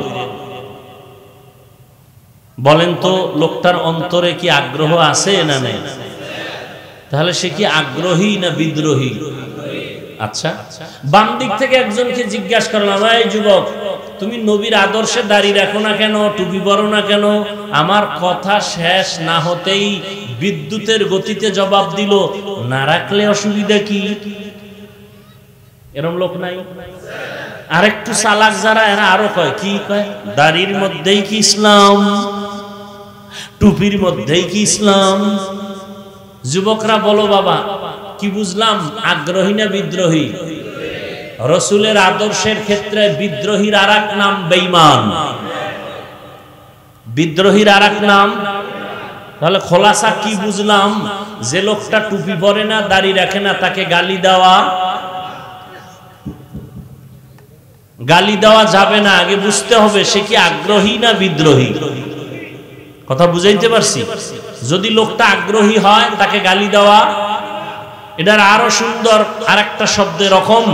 বলেন তো লোকটার অন্তরে কি আগ্রহ আছে না নেই? তাহলে সে কি আগ্রহী না বিদ্রোহী? আচ্ছা, বাম দিক থেকে একজনকে জিজ্ঞাসা করলাম, এই যুবক, তুমি নবীর আদর্শে দাড়ি রাখো না কেন, টুপি পরো না কেন? আমার কথা শেষ না হতেই বিদ্যুতের গতিতে জবাব দিল, না রাখলে অসুবিধা কি? এরকম লোক নাই? আরেকটু চালাক যারা, এরা আরো কয়, কি কয়? দাড়ির মধ্যেই কি ইসলাম? টুপির মধ্যেই কি ইসলাম? যুবকরা বলো বাবা, কি বুঝলাম, আগ্রহী না বিদ্রোহী? রসুলের আদর্শের ক্ষেত্রে বিদ্রোহীর আর এক নাম বেঈমান। বিদ্রোহীর আর এক নাম। তাহলে খোলাসা কি বুঝলাম? যে লোকটা টুপি পরে না, দাড়ি রাখে না, তাকে গালি দেওয়া, গালি দেওয়া যাবে না। আগে বুঝতে হবে সে কি আগ্রহী না বিদ্রোহী। কথা বুঝাইতে পারছি? যদি লোকটা আগ্রহী হয় তাকে গালি দেওয়া, এটার আরো সুন্দর আর একটা শব্দের রকম,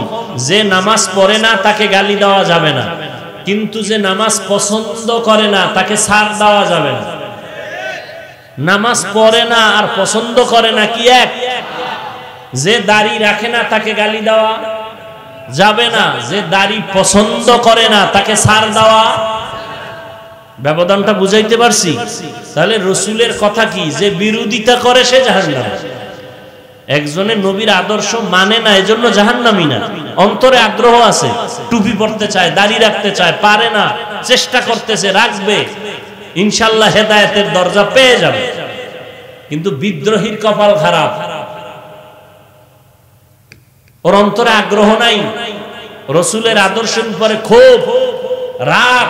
যে নামাজ পড়ে না তাকে গালি দেওয়া যাবে না, কিন্তু যে নামাজ পছন্দ করে না তাকে ছাড় দেওয়া যাবে না। নামাজ পড়ে না আর পছন্দ করে না কি এক? যে দাড়ি রাখে না তাকে গালি দেওয়া যাবে না, যে দাড়ি পছন্দ করে না তাকে ছাড় দেওয়া। ব্যবধানটা বুঝাইতে পারছি? তাহলে রসুলের কথা কি, যে বিরোধিতা করে সে জাহান্নামে। একজনের নবীর আদর্শ মানে না এজন্য জাহান্নামী না, অন্তরে আগ্রহ আছে, টুপি পরতে চায়, দাড়ি রাখতে চায়, পারে না, চেষ্টা করতেছে, রাখবে, ইনশাআল্লাহ হেদায়েতের দরজা পেয়ে যাবে। কিন্তু বিদ্রোহীর কপাল খারাপ, ওর অন্তরে আগ্রহ নাই, রাসূলের আদর্শের উপরে ক্ষোভ, রাগ।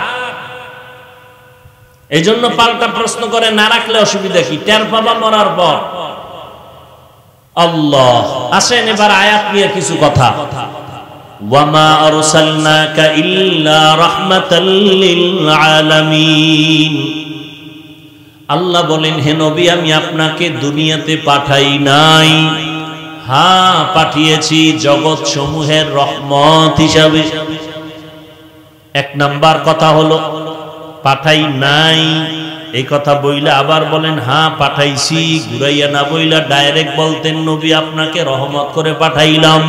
এজন্য পাল্টা প্রশ্ন করে, না রাখলে অসুবিধা কি, টের পাবা মরার পর। আল্লাহ, আসেন এবার আয়াত নিয়ে কিছু কথা। ওয়ামা আরসালনাকা ইল্লা রাহমাতাল লিল আলামিন। আল্লাহ বলেন, হে নবী, আমি আপনাকে দুনিয়াতে পাঠাই নাই, হ্যাঁ পাঠিয়েছি জগৎ সমূহের রহমত হিসাবে। এক নাম্বার কথা হলো পাঠাই নাই, এই কথা বইলে আবার বলেন হ্যাঁ পাঠাইছি, ঘুরাইয়া না বইলা ডাইরেক্ট বলতেন নবী আপনাকে রহমত করে পাঠাইলাম।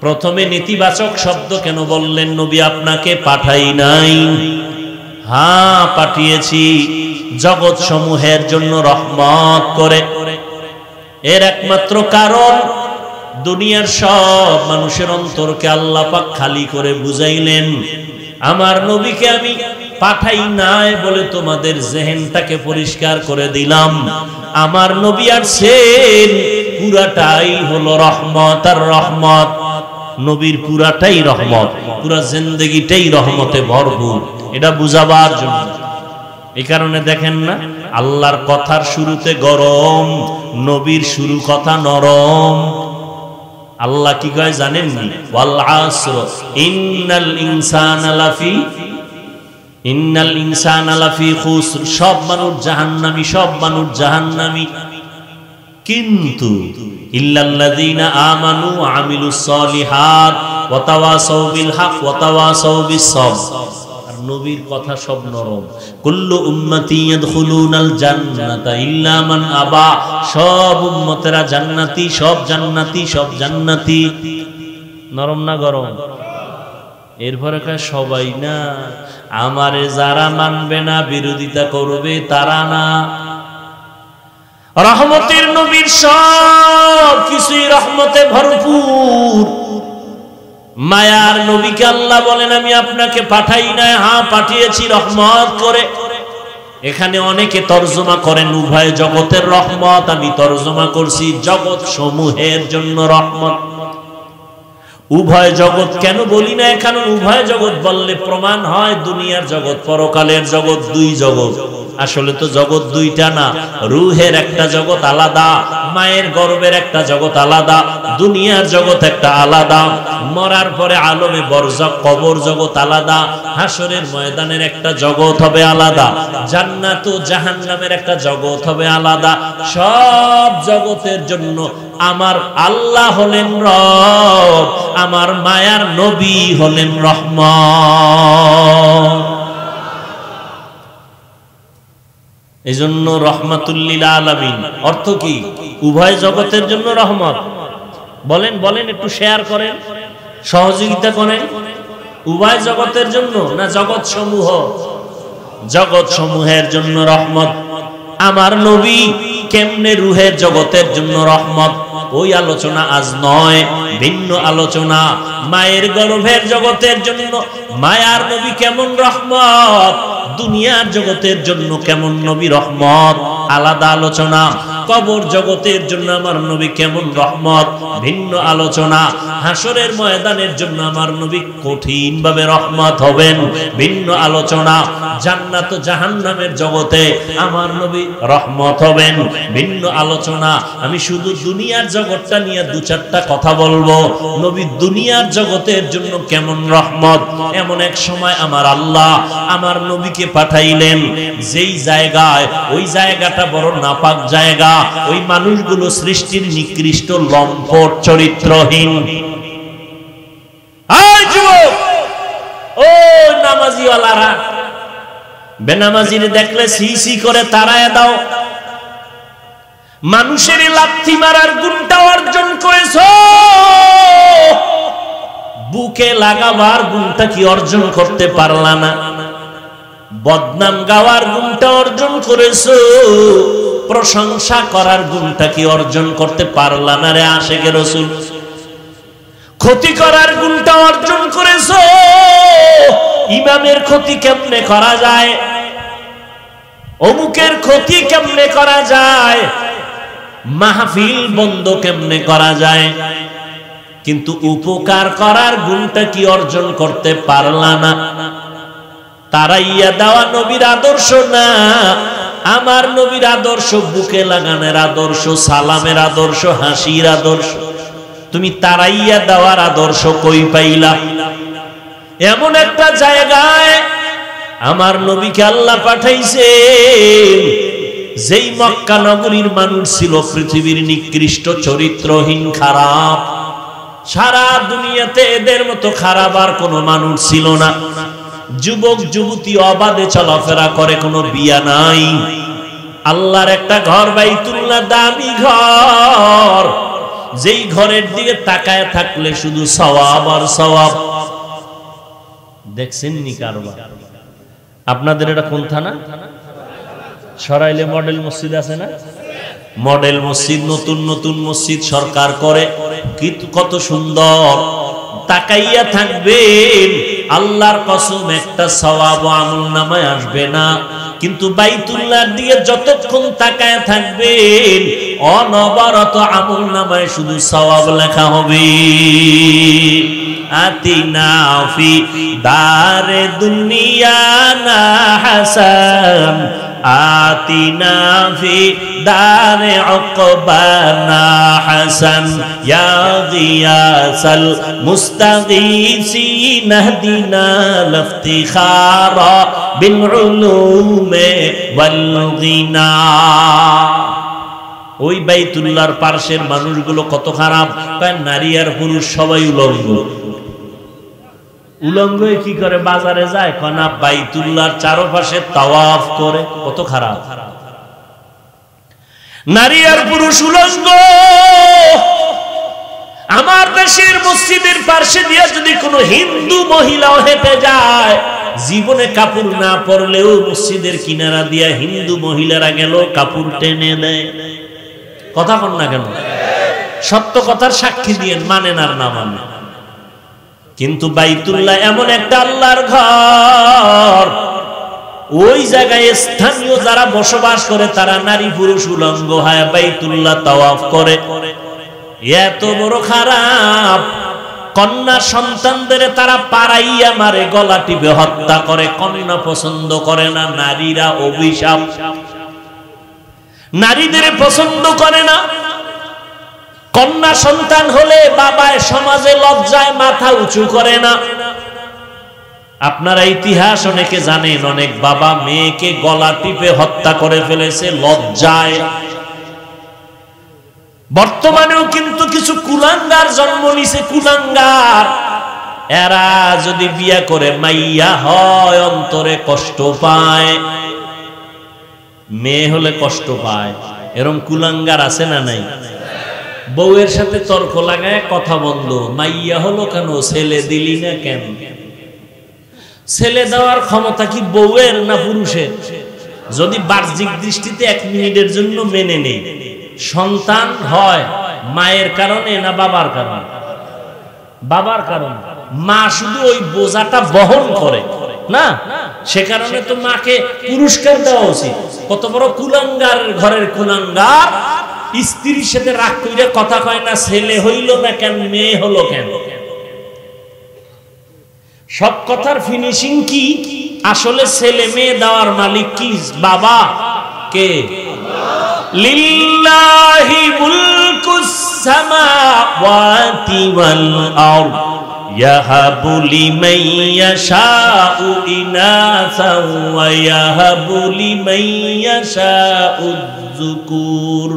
প্রথমে নেতিবাচক শব্দ কেন বললেন, নবী আপনাকে পাঠাই নাই, হ্যাঁ পাঠিয়েছি জগৎ সমূহের জন্য রহমত করে। এর একমাত্র কারণ, দুনিয়ার সব মানুষের অন্তরকে আল্লাহ পাক খালি করে বুঝাইলেন, আমার নবীকে আমি পাঠাই নাই বলে তোমাদের জেহেনটাকে পরিষ্কার করে দিলাম। আমার নবী আসছেন, পুরাটাই হলো রহমত আর রহমত। নবীর পুরাটাই রহমত, পুরা জিন্দেগিটাই রহমতে ভরপুর, এটা বুঝাবার জন্য। এই কারণে দেখেন না, আল্লাহর কথার শুরুতে গরম, নবীর শুরু কথা নরম। আল্লাহ কি কয় জানেননি? ওয়াল আসর ইন্নাল ইনসানা লাফি খুসর। সব মানুষ জাহান্নামী, সব মানুষ জাহান্নামী, কিন্তু ইল্লাল্লাযীনা আমানু ওয়া আমিলুস সলিহাত ওয়া তাওয়াসাউ বিল হক ওয়া তাওয়াসাউ বিস সবর। আর নবীর কথা সব নরম। কুল্লু উম্মতি ইয়াদখুলুনাল জান্নাতা ইল্লা মান আবা। সব উম্মতেরা জান্নাতি, সব জান্নাতি, সব জান্নাতি। নরম না গরম? এরপরে কয় সবাই না, আমারে যারা মানবে না, বিরোধিতা করবে, তারা না। রহমতের নবীর সব কিছুই রহমতে ভরপুর। মায়ার নবীকে আল্লাহ বলেন, আমি আপনাকে পাঠাই নাই, হ্যাঁ পাঠিয়েছি রহমত করে। এখানে অনেকে তর্জমা করেন উভয় জগতের রহমত, আমি তর্জমা করছি জগৎ সমূহের জন্য রহমত। উভয় জগৎ কেন বলি না? কারণ উভয় জগৎ বললে প্রমাণ হয় দুনিয়ার জগৎ, পরকালের জগৎ, দুই জগৎ। আসলে তো জগৎ দুইটা না, রুহের একটা জগৎ আলাদা, মায়ের গর্ভের একটা জগৎ আলাদা, দুনিয়ার জগৎ একটা আলাদা, মরার পরে আলমে বরজাখ কবর জগৎ আলাদা, হাসরের ময়দানের একটা জগৎ হবে আলাদা, জান্নাত ও জাহান্নামের একটা জগৎ হবে আলাদা। সব জগতের জন্য আমার আল্লাহ হলেন রব, আমার মায়ার নবী হলেন রহমত। এজন্য রহমাতুল লিল আলামিন অর্থ কি? উভয় জগতের জন্য রহমত। বলেন বলেন, একটু শেয়ার করেন, সহযোগিতা করেন। উভয় জগতের জন্য না জগৎ সমূহ? জগৎ সমূহের জন্য রহমত। আমার নবী কেমনে রুহের জগতের জন্য রহমত, ওই আলোচনা আজ নয়, ভিন্ন আলোচনা। মায়ের গর্ভের জগতের জন্য মায়ার নবী কেমন রহমত, দুনিয়ার জগতের জন্য কেমন নবী রহমত, আলাদা আলোচনা। কবর জগতের জন্য আমার নবী কেমন রহমত, ভিন্ন আলোচনা। হাসরের ময়দানের জন্য আমার নবী কঠিন ভাবে রহমত হবেন, ভিন্ন আলোচনা। জান্নাত ও জাহান্নামের জগতে আমার নবী রহমত হবেন, ভিন্ন আলোচনা। আমি শুধু দুনিয়ার জগৎটা নিয়ে দু চারটা কথা বলবো। নবী দুনিয়ার জগতের জন্য কেমন রহমত। এমন এক সময় আমার আল্লাহ আমার নবীকে পাঠাইলেন যেই জায়গায়, ওই জায়গাটা বড় নাপাক জায়গা, ওই মানুষগুলো সৃষ্টির নিকৃষ্ট, লম্পট, চরিত্রহীন। ও নামাজিওয়ালারা, বেনামাজির দেখলে সি সি করে তাড়ায় দাও। মানুষের লাথি মারার গুণটা অর্জন করেছ, বুকে লাগাবার গুণটা কি অর্জন করতে পারলা না? বদনাম গাওয়ার গুণটা অর্জন করেছো, প্রশংসা করার গুণটা কি অর্জন করতে পারলা না রে আশিকে রাসূল? ক্ষতি করার গুণটা অর্জন করেছো। ইমামের ক্ষতি কেমনে করা যায়, অমুকের ক্ষতি কেমনে করা যায়, মাহফিল বন্ধ কেমনে করা যায়, কিন্তু উপকার করার গুণটা কি অর্জন করতে পারলা না? তারাইয়া দেওয়া নবীর আদর্শ না, আমার নবীর আদর্শ বুকে লাগানোর আদর্শ, সালামের আদর্শ, হাসির আদর্শ। তুমি তারাইয়া দেওয়ার আদর্শ কই পাইলা? এমন একটা জায়গায় আমার নবীকে আল্লাহ পাঠাইছে, যেই মক্কা নগরীর মানুষ ছিল পৃথিবীর নিকৃষ্ট চরিত্রহীন, খারাপ। সারা দুনিয়াতে এদের মতো খারাপ আর কোনো মানুষ ছিল না। যুবক যুবতী অবাধে চলাফেরা করে, কোনো বিয়া নাই। আল্লাহর একটা ঘর বাইতুল্লাহ, দামি ঘর, যেই ঘরের দিকে তাকায় থাকলে শুধু সওয়াব আর সওয়াব। দেখছেন নি কারবার? আপনাদের এটা কোন থানা? সরাইলে মডেল মসজিদ আছে না? মডেল মসজিদ, নতুন নতুন মসজিদ সরকার করে, কত সুন্দর। তাকাইয়া থাকবেন, আল্লাহর কসম একটা সওয়াব আমলনামায় আসবে না। কিন্তু বাইতুল্লাহর দিকে যতক্ষণ তাকায় থাকবেন, অনবরত আমলনামায় শুধু সওয়াব লেখা হবে। আতিনা ফি দারে দুনিয়া না হাসান, আতিনা ফি দারে উকবানা হাসান, ইয়া গিয়াসাল মুস্তাগীসিন ইহদিনা লিফতিখারা বিল উলুমে ওয়াল গিনা। ওই বাইতুল্লাহর পাশের মানুষগুলো কত খারাপ, নারী আর পুরুষ সবাই উলঙ্গ। উলঙ্গ কি করে বাজারে যায়? কনা বাইতুল্লাহর চারপাশে তাওয়াফ করে, কত খারাপ। নারী আর পুরুষ উলঙ্গ। আমার দেশের মসজিদের পাশে দিয়ে যদি কোনো হিন্দু মহিলাও হেঁটে যায়, জীবনে কাপড় না পরলেও মসজিদের কিনারা দিয়া হিন্দু মহিলারা গেল কাপড় টেনে দেয়। কথা কন না কেন? সত্য কথার সাক্ষী দিয়ে মানেন আর না মানে। কিন্তু বাইতুল্লাহ এমন একটা আল্লাহর ঘর, ওই জায়গায় স্থানীয় যারা বসবাস করে তারা নারী পুরুষ উলঙ্গ হয় বাইতুল্লাহ তাওয়াফ করে। এত বড় খারাপ। কন্যা সন্তানদের তারা পাড়াইয়া মারে, গলা টিপে হত্যা করে। কন্যা পছন্দ করে না, নারীরা অভিশাপ। নারীদের পছন্দ করে না। কন্যা সন্তান হলে বাবায় সমাজে লজ্জায় মাথা উঁচু করে না। আপনারা ইতিহাস অনেকে জানেন, অনেক বাবা মেয়েকে গলা টিপে হত্যা করে ফেলেছে লজ্জায়। বর্তমানেও কিন্তু কিছু কুলাঙ্গার জন্ম নিছে, কুলাঙ্গার। এরা যদি বিয়ে করে মাইয়া হয়, অন্তরে কষ্ট পায়। মেয়ে হলে কষ্ট পায়। এরকম কুলাঙ্গার আছে না নাই? বউয়ের সাথে তর্ক লাগায় কথা বন্ধ। মাইয়া হলো কেন, ছেলে দিলি না কেন? ছেলে দেওয়ার ক্ষমতা কি বউয়ের না পুরুষের? যদি বাহ্যিক দৃষ্টিতে 1 মিনিটের জন্য মেনে নেই, সন্তান হয় মায়ের কারণে না বাবার কারণে? বাবার কারণে। মা শুধু ওই বোঝাটা বহন করে না, সে কারণে তো মাকে পুরস্কার দেওয়া উচিত। কত বড় কুলাঙ্গার ঘরের কুলাঙ্গার, স্ত্রীর সাথে রাগ করে কথা কয় না, ছেলে হইল না কেন, মেয়ে হলো কেন। সব কথার ফিনিশিং কি? আসলে ছেলে মেয়ে দেওয়ার মালিক কি? বাবা কে? লিল্লাহি মুলকুস সামাওয়াতি ওয়াল আরদ ইয়াহাবু লিমান ইয়াশাউ ইনাসাও ওয়া ইয়াহাবু লিমান ইয়াশাউ যুকুর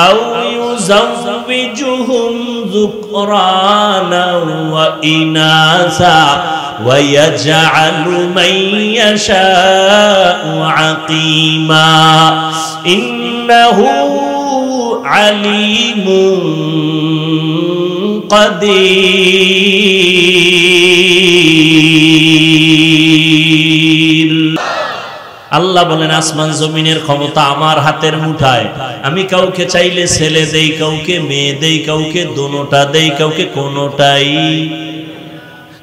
আও ইউযাওবিজুহুম যুকরানা ওয়া ইনাসা ওয়া ইয়াজআলু মান ইয়াশাউ আকিমা ইন্নাহু আলিমুন কাদির। আল্লাহ বলেন আসমান জমিনের ক্ষমতা আমার হাতের মুঠায়, আমি কাউকে চাইলে ছেলে দেই, কাউকে মেয়ে দেই, কাউকে দোনোটা দেই, কাউকে কোনোটাই।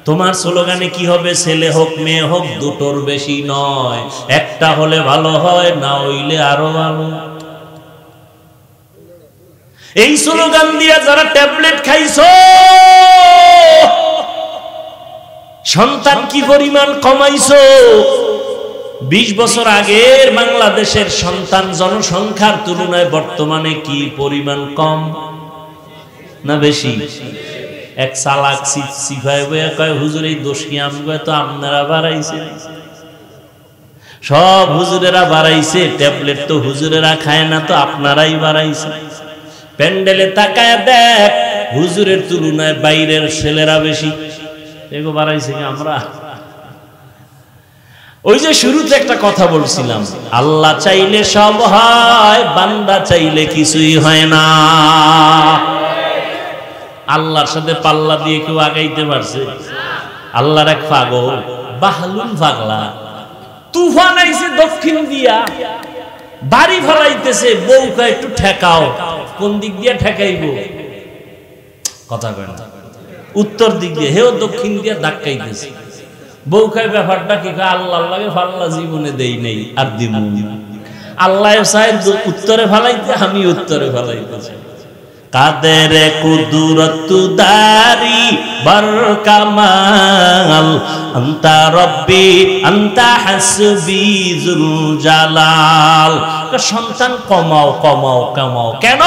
তোমার স্লোগানে কি হবে? ছেলে হোক মেয়ে হোক দুটোর বেশি নয়, একটা হলে ভালো হয়, না হইলে আরো ভালো। এই স্লোগান দিয়া যারা ট্যাবলেট খাইছো, সন্তান কি পরিমাণ কমাইছো। 20 বছর আগের বাংলাদেশের সন্তান জনসংখ্যার তুলনায় বর্তমানে কি পরিমাণ কম না বেশি? এক চালাক সিফাই বইয়া কয় হুজুর এই দোষ কি আমগো, তো আপনারা বাড়াইছে, সব হুজুরেরা বাড়াইছে, ট্যাবলেট তো হুজুরেরা খায় না, তো আপনারাই বাড়াইছে। প্যান্ডেলে তাকায় দেখ, হুজুরের তুলনায় বাইরের ছেলেরা বেশি, এগো বাড়াইছে কি আমরা? ওই যে শুরুতে একটা কথা বলছিলাম, আল্লাহ চাইলে সব হয়, বান্দা চাইলে কিছুই হয় না। আল্লাহর সাথে পাল্লা দিয়ে কেউ আগাইতে পারছে? আল্লাহর এক পাগল, বাহলুল পাগলা, তুফান আইছে দক্ষিণ দিয়া, বাড়ি ফেলাইতেছে, বউকে একটু ঠেকাও। কোন দিক দিয়ে ঠেকাইব? কথা কয় না, উত্তর দিক দিয়ে, হেও দক্ষিণ দিয়ে ধাক্কাইতেছে। বউ খায় ব্যাপারটা কি? আল্লাহ লাগে ফাল্লা জীবনে দেই নেই, আর দিব। আল্লাহ চাই উত্তরে ফেলাইতে, আমি উত্তরে ফেলাইতেছি। কাদের কুদরত দারি বরকামাল, আনতা রব্বি আনতা হাসবি যুল জালাল। সন্তান কমাও কমাও কমাও, কেন?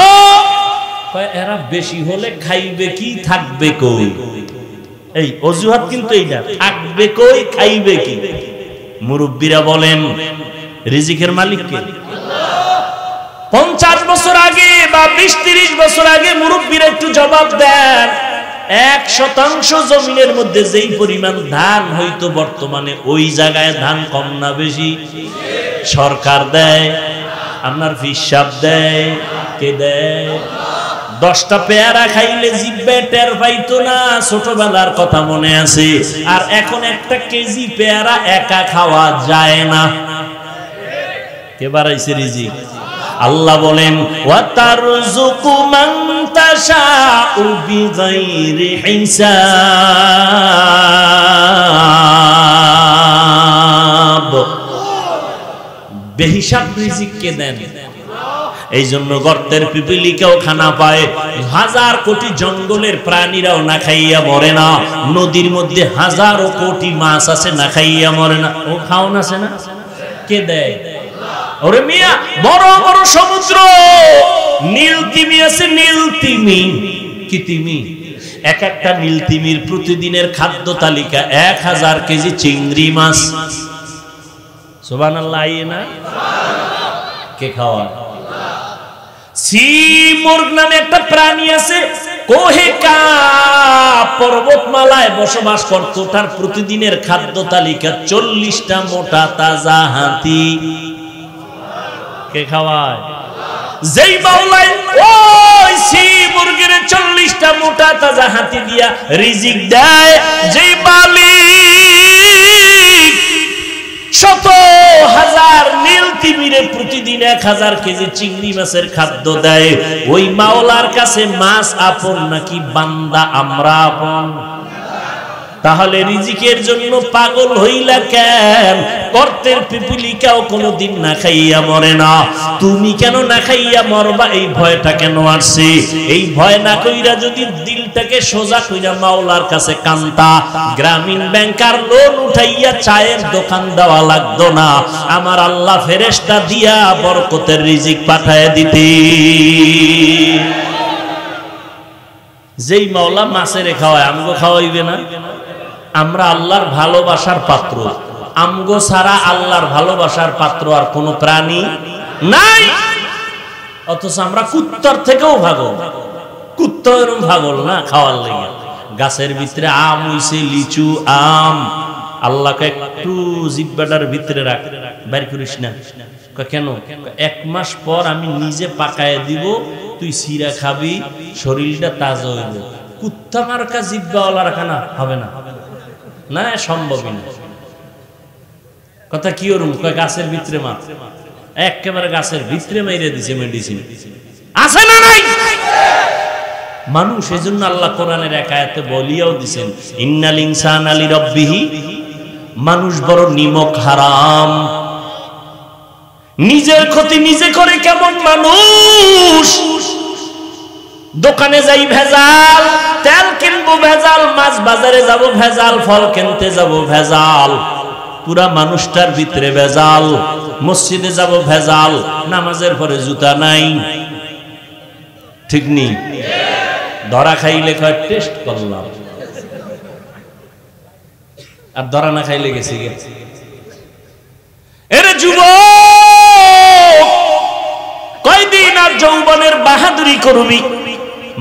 এরা বেশি হলে খাইবে কি, থাকবে কই? এই অজুহাত কিন্তু এইটা, থাকবে কই, খাইবে কি? মুরব্বীরা বলেন রিজিকের মালিক কে? 50 বছর আগে বা 20-30 বছর আগে মুরব্বীরা একটু জবাব দেন। 1% জমিনের মধ্যে যেই পরিমাণ ধান হইতো, বর্তমানে ওই জায়গায় ধান কম না বেশি? সরকার দেয়, আপনার হিসাব দেয়, কে দেয়? 10টা পেয়ারা খাইলে জিব্বে টের পাইতো না, ছোটবেলার কথা মনে আছে। আর এখন 1 কেজি পেয়ারা একা খাওয়া যায় না। কে বাড়াইছে রিজিক? আল্লাহ বলেন ওয়াতারযুকু মান তাশাউ বিগাইরি হিসাব। বেহিসাব রিজিক কে দেন? এই জন্য গর্তের পিপিলিকাও খানা পায়, 1000 কোটি জঙ্গলের প্রাণীরাও না খাইয়া মরে না, নদীর মধ্যে 1000 কোটি মাছ আছে না খাইয়া মরে না, ও খাওন আছে না? কে দেয়? ওরে মিয়া, বড় বড় সমুদ্র, নীল তিমি আছে, নীল তিমি। কি তিমি? এক একটা নীল তিমির প্রতিদিনের খাদ্য তালিকা 1000 কেজি চিংড়ি মাছ। সুবহানাল্লাহ, আইয়ে না? কে খাওয়ায়? সিমুর্গ নামে একটা প্রাণী আছে, কোহে কাফ পর্বতমালায় বসবাস করত, তার প্রতিদিনের খাদ্য তালিকা 40টা মোটা তাজা হাতি। কে খাওয়ায়? যেই মাওলাই ওই সিমুর্গের 40টা মোটা তাজা হাতি দিয়া রিজিক দেয়, যেই মালিক শত হাজার নীল তিমিরে প্রতিদিন 1000 কেজি চিংড়ি মাছের খাদ্য দেয়, ওই মাওলার কাছে মাছ আপন নাকি বান্দা আমরা আপন? তাহলে রিজিকের জন্য পাগল হইলা কেন? গর্তের পিপিলিকাও কোনোদিন না খাইয়া মরে না, তুমি কেন না খাইয়া মরবা? এই ভয়টা কেন আসছে? এই ভয় না কইরা যদি দিলটাকে সোজা কইরা মাওলার কাছে কান্তা, গ্রামীণ ব্যাংকার লোন উঠাইয়া চায়ের দোকান দেওয়া লাগতো না, আমার আল্লাহ ফেরেশতা দিয়া বরকতের রিজিক পাঠায় দিতে। যেই মাওলা মাছের খাওয়ায়, আমগো খাওয়াইবে না? আমরা আল্লাহর ভালোবাসার পাত্র, আমগো ছাড়া আল্লাহর ভালোবাসার পাত্র আর কোন প্রাণী নাই। অথচ আমরা কুত্তার থেকেও ভাগল। কুত্তা এরকম ভাগল না খাওয়ার লেগে। গাছের ভিতরে আম হইছে, লিচু আম, আল্লাহকে একটু জিব্বাটার ভিতরে রাখ, বাইর করিস না। কেন? 1 মাস পর আমি নিজে পাকায় দিব, তুই সিরা খাবি, শরীরটা তাজা হইব। কুত্তা মার্কা জিব্বাওয়ালা রাখানা হবে না, না সম্ভবই না। কথা কি ওরম কয় গাছের ভিতরে মার, একেবারে গাছের ভিতরে মেরে দিছে মেডিসিন। আছে না নাই? মানুষ এজন্য আল্লাহ কোরআনের এক আয়াতে বলিয়াও দিবেন, ইন্নাল ইনসানা লিরাব্বিহি, মানুষ বড় নিমক হারাম, নিজের ক্ষতি নিজে করে। কেমন মানুষ? দোকানে যাই ভেজাল, তেল কিনবো ভেজাল, মাছ বাজারে যাব ভেজাল, ফল কিনতে যাব ভেজাল, পুরা মানুষটার ভিতরে ভেজাল। মসজিদে যাব ভেজাল, নামাজের পরে জুতা নাই, ঠিক নেই। ধরা খাইলে কয় টেস্ট করলাম, আর ধরা না খাইলে গেছি। এরে যুবক, কয়দিন আর যৌবনের বাহাদুরি করবি?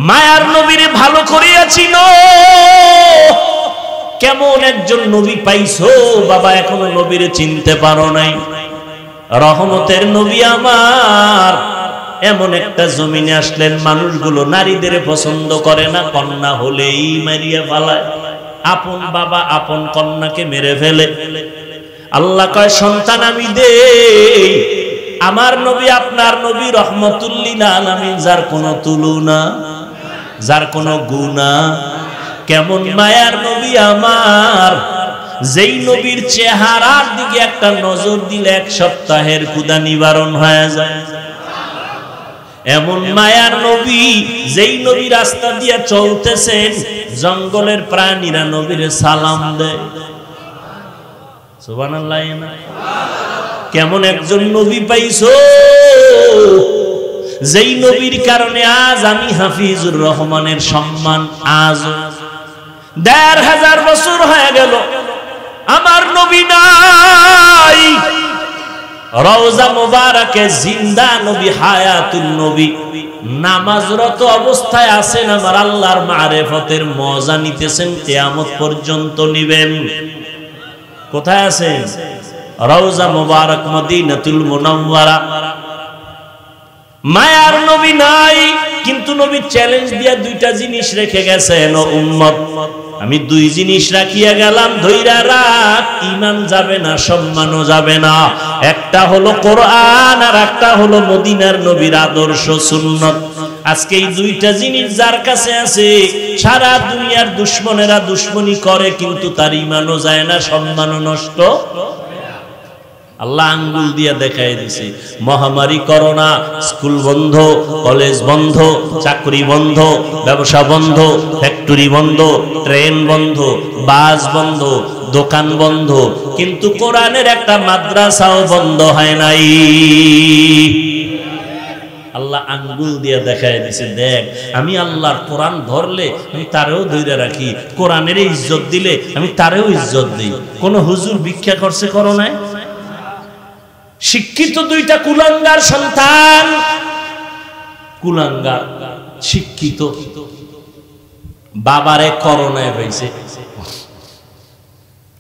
মায়ার নবীরে ভালো করিয়াছি ন, কেমন একজন নবী পাইছো বাবা, এখনো নবীরে চিনতে পারো নাই। রহমতের নবী আমার এমন একটা জমিনে আসলেন, মানুষগুলো নারীদের পছন্দ করে না, কন্যা হলেই মারিয়া ফেলায়। আপন বাবা আপন কন্যাকে মেরে ফেলে। আল্লাহ কয় সন্তান আমি দেই। আমার নবী আপনার নবী রহমতুল লিল আলামিন, যার কোনো তুলনা, যার কোনো গুণা। কেমন মায়ার নবী আমার, যেই নবীর চেহারার দিকে একটা নজর দিলে এক সপ্তাহের ক্ষুধা নিবারণ হয়ে যায়। এমন মায়ার নবী, যেই নবী রাস্তা দিয়ে চলতেছেন, জঙ্গলের প্রাণীরা নবীরে সালাম দেয়। সুবহানাল্লাহ। কেমন একজন নবী পাইছো, যেই নবীর কারণে আজ আমি হাফিজুর রহমানের সম্মান। আজ ১৫০০ বছর হয়ে গেল আমার নবী নাই। রওজা মুবারাকে জিন্দা নবী, হায়াতুন নবী, নামাজরত অবস্থায় আছেন, আমার আল্লাহর মারিফতের মজা নিতেছেন, কিয়ামত পর্যন্ত নিবেন। কোথায় আছেন? রওজা মুবারক মদিনাতুল মুনাওয়ারা। মায়ার নবী নাই, কিন্তু নবী চ্যালেঞ্জ দিয়া দুইটা জিনিস রেখে গেছেন, ও উম্মত আমি দুই জিনিস রাখিয়া গেলাম, ধইরা রাখ, ঈমান যাবে না, সম্মানও যাবে না। একটা হলো কোরআন, আর একটা হলো মদিনার নবীর আদর্শ সুন্নাত। আজকে এই দুইটা জিনিস যার কাছে আছে, সারা দুনিয়ার দুশমনেরা দুশমনি করে, কিন্তু তার ঈমানও যায় না, সম্মানও নষ্ট। আল্লাহ আঙ্গুল দিয়ে দেখাই দিছে, মহামারী করোনা, স্কুল বন্ধ, কলেজ বন্ধ, চাকরি বন্ধ, ব্যবসা বন্ধ, ফ্যাক্টরি বন্ধ, ট্রেন বন্ধ, বাস বন্ধ, দোকান বন্ধ, কিন্তু কোরআনের একটা মাদ্রাসাও বন্ধ হয় নাই। আল্লাহ আঙ্গুল দিয়ে দেখাই দিছে, দেখ আমি আল্লাহর কোরআন ধরলে আমি তারেও ধরে রাখি, কোরআনের ইজ্জত দিলে আমি তারেও ইজ্জত দিই। কোন হুজুর ভিক্ষা করছে করোনায়? শিক্ষিত দুইটা কুলাঙ্গার সন্তান, কুলাঙ্গার শিক্ষিত, বাবারে করোনায় হয়েছে।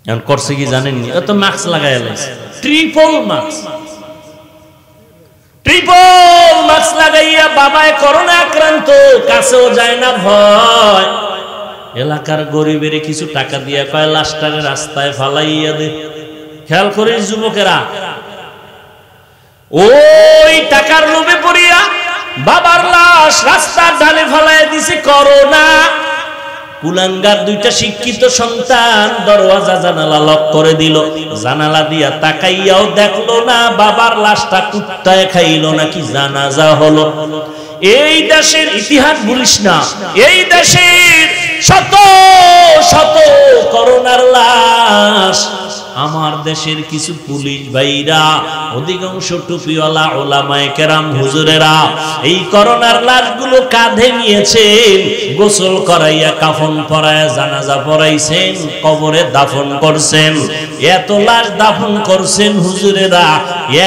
এখন করছে কি জানেননি? এত মাস্ক লাগাই লাইছে, ট্রিপল মাস্ক লাগাইয়া বাবায় করোনা আক্রান্ত, কাছেও যায় না ভয়। এলাকার গরিবের কিছু টাকা দিয়া কয় লাশটারে রাস্তায় ফালাইয়া দে। খেয়াল করে যুবকেরা, ওই টাকার লোভে পড়িয়া বাবার লাশ রাস্তার ঢালে ফালাইয়া দিছে করোনা। কুলাঙ্গার দুইটা শিক্ষিত সন্তান দরওয়াজা জানালা লক করে দিল, জানালা দিয়া তাকাইয়াও দেখলো না বাবার লাশটা কুত্তায় খাইলো নাকি জানাজা হলো। এই দেশের ইতিহাস ভুলিস না, এই দেশের শত শত করোনার লাশ। আমার দেশের কিছু পুলিশ ভাইরা, অধিকাংশ টুপিওয়ালা ওলামায়ে কেরাম হুজুরেরা এই করোনার লাশগুলো কাঁধে নিয়েছেন, গোসল করাইয়া কাফন পরাইয়া জানাজা পড়াইছেন, কবরে দাফন করছেন। এত লাশ দাফন করছেন হুজুরেরা,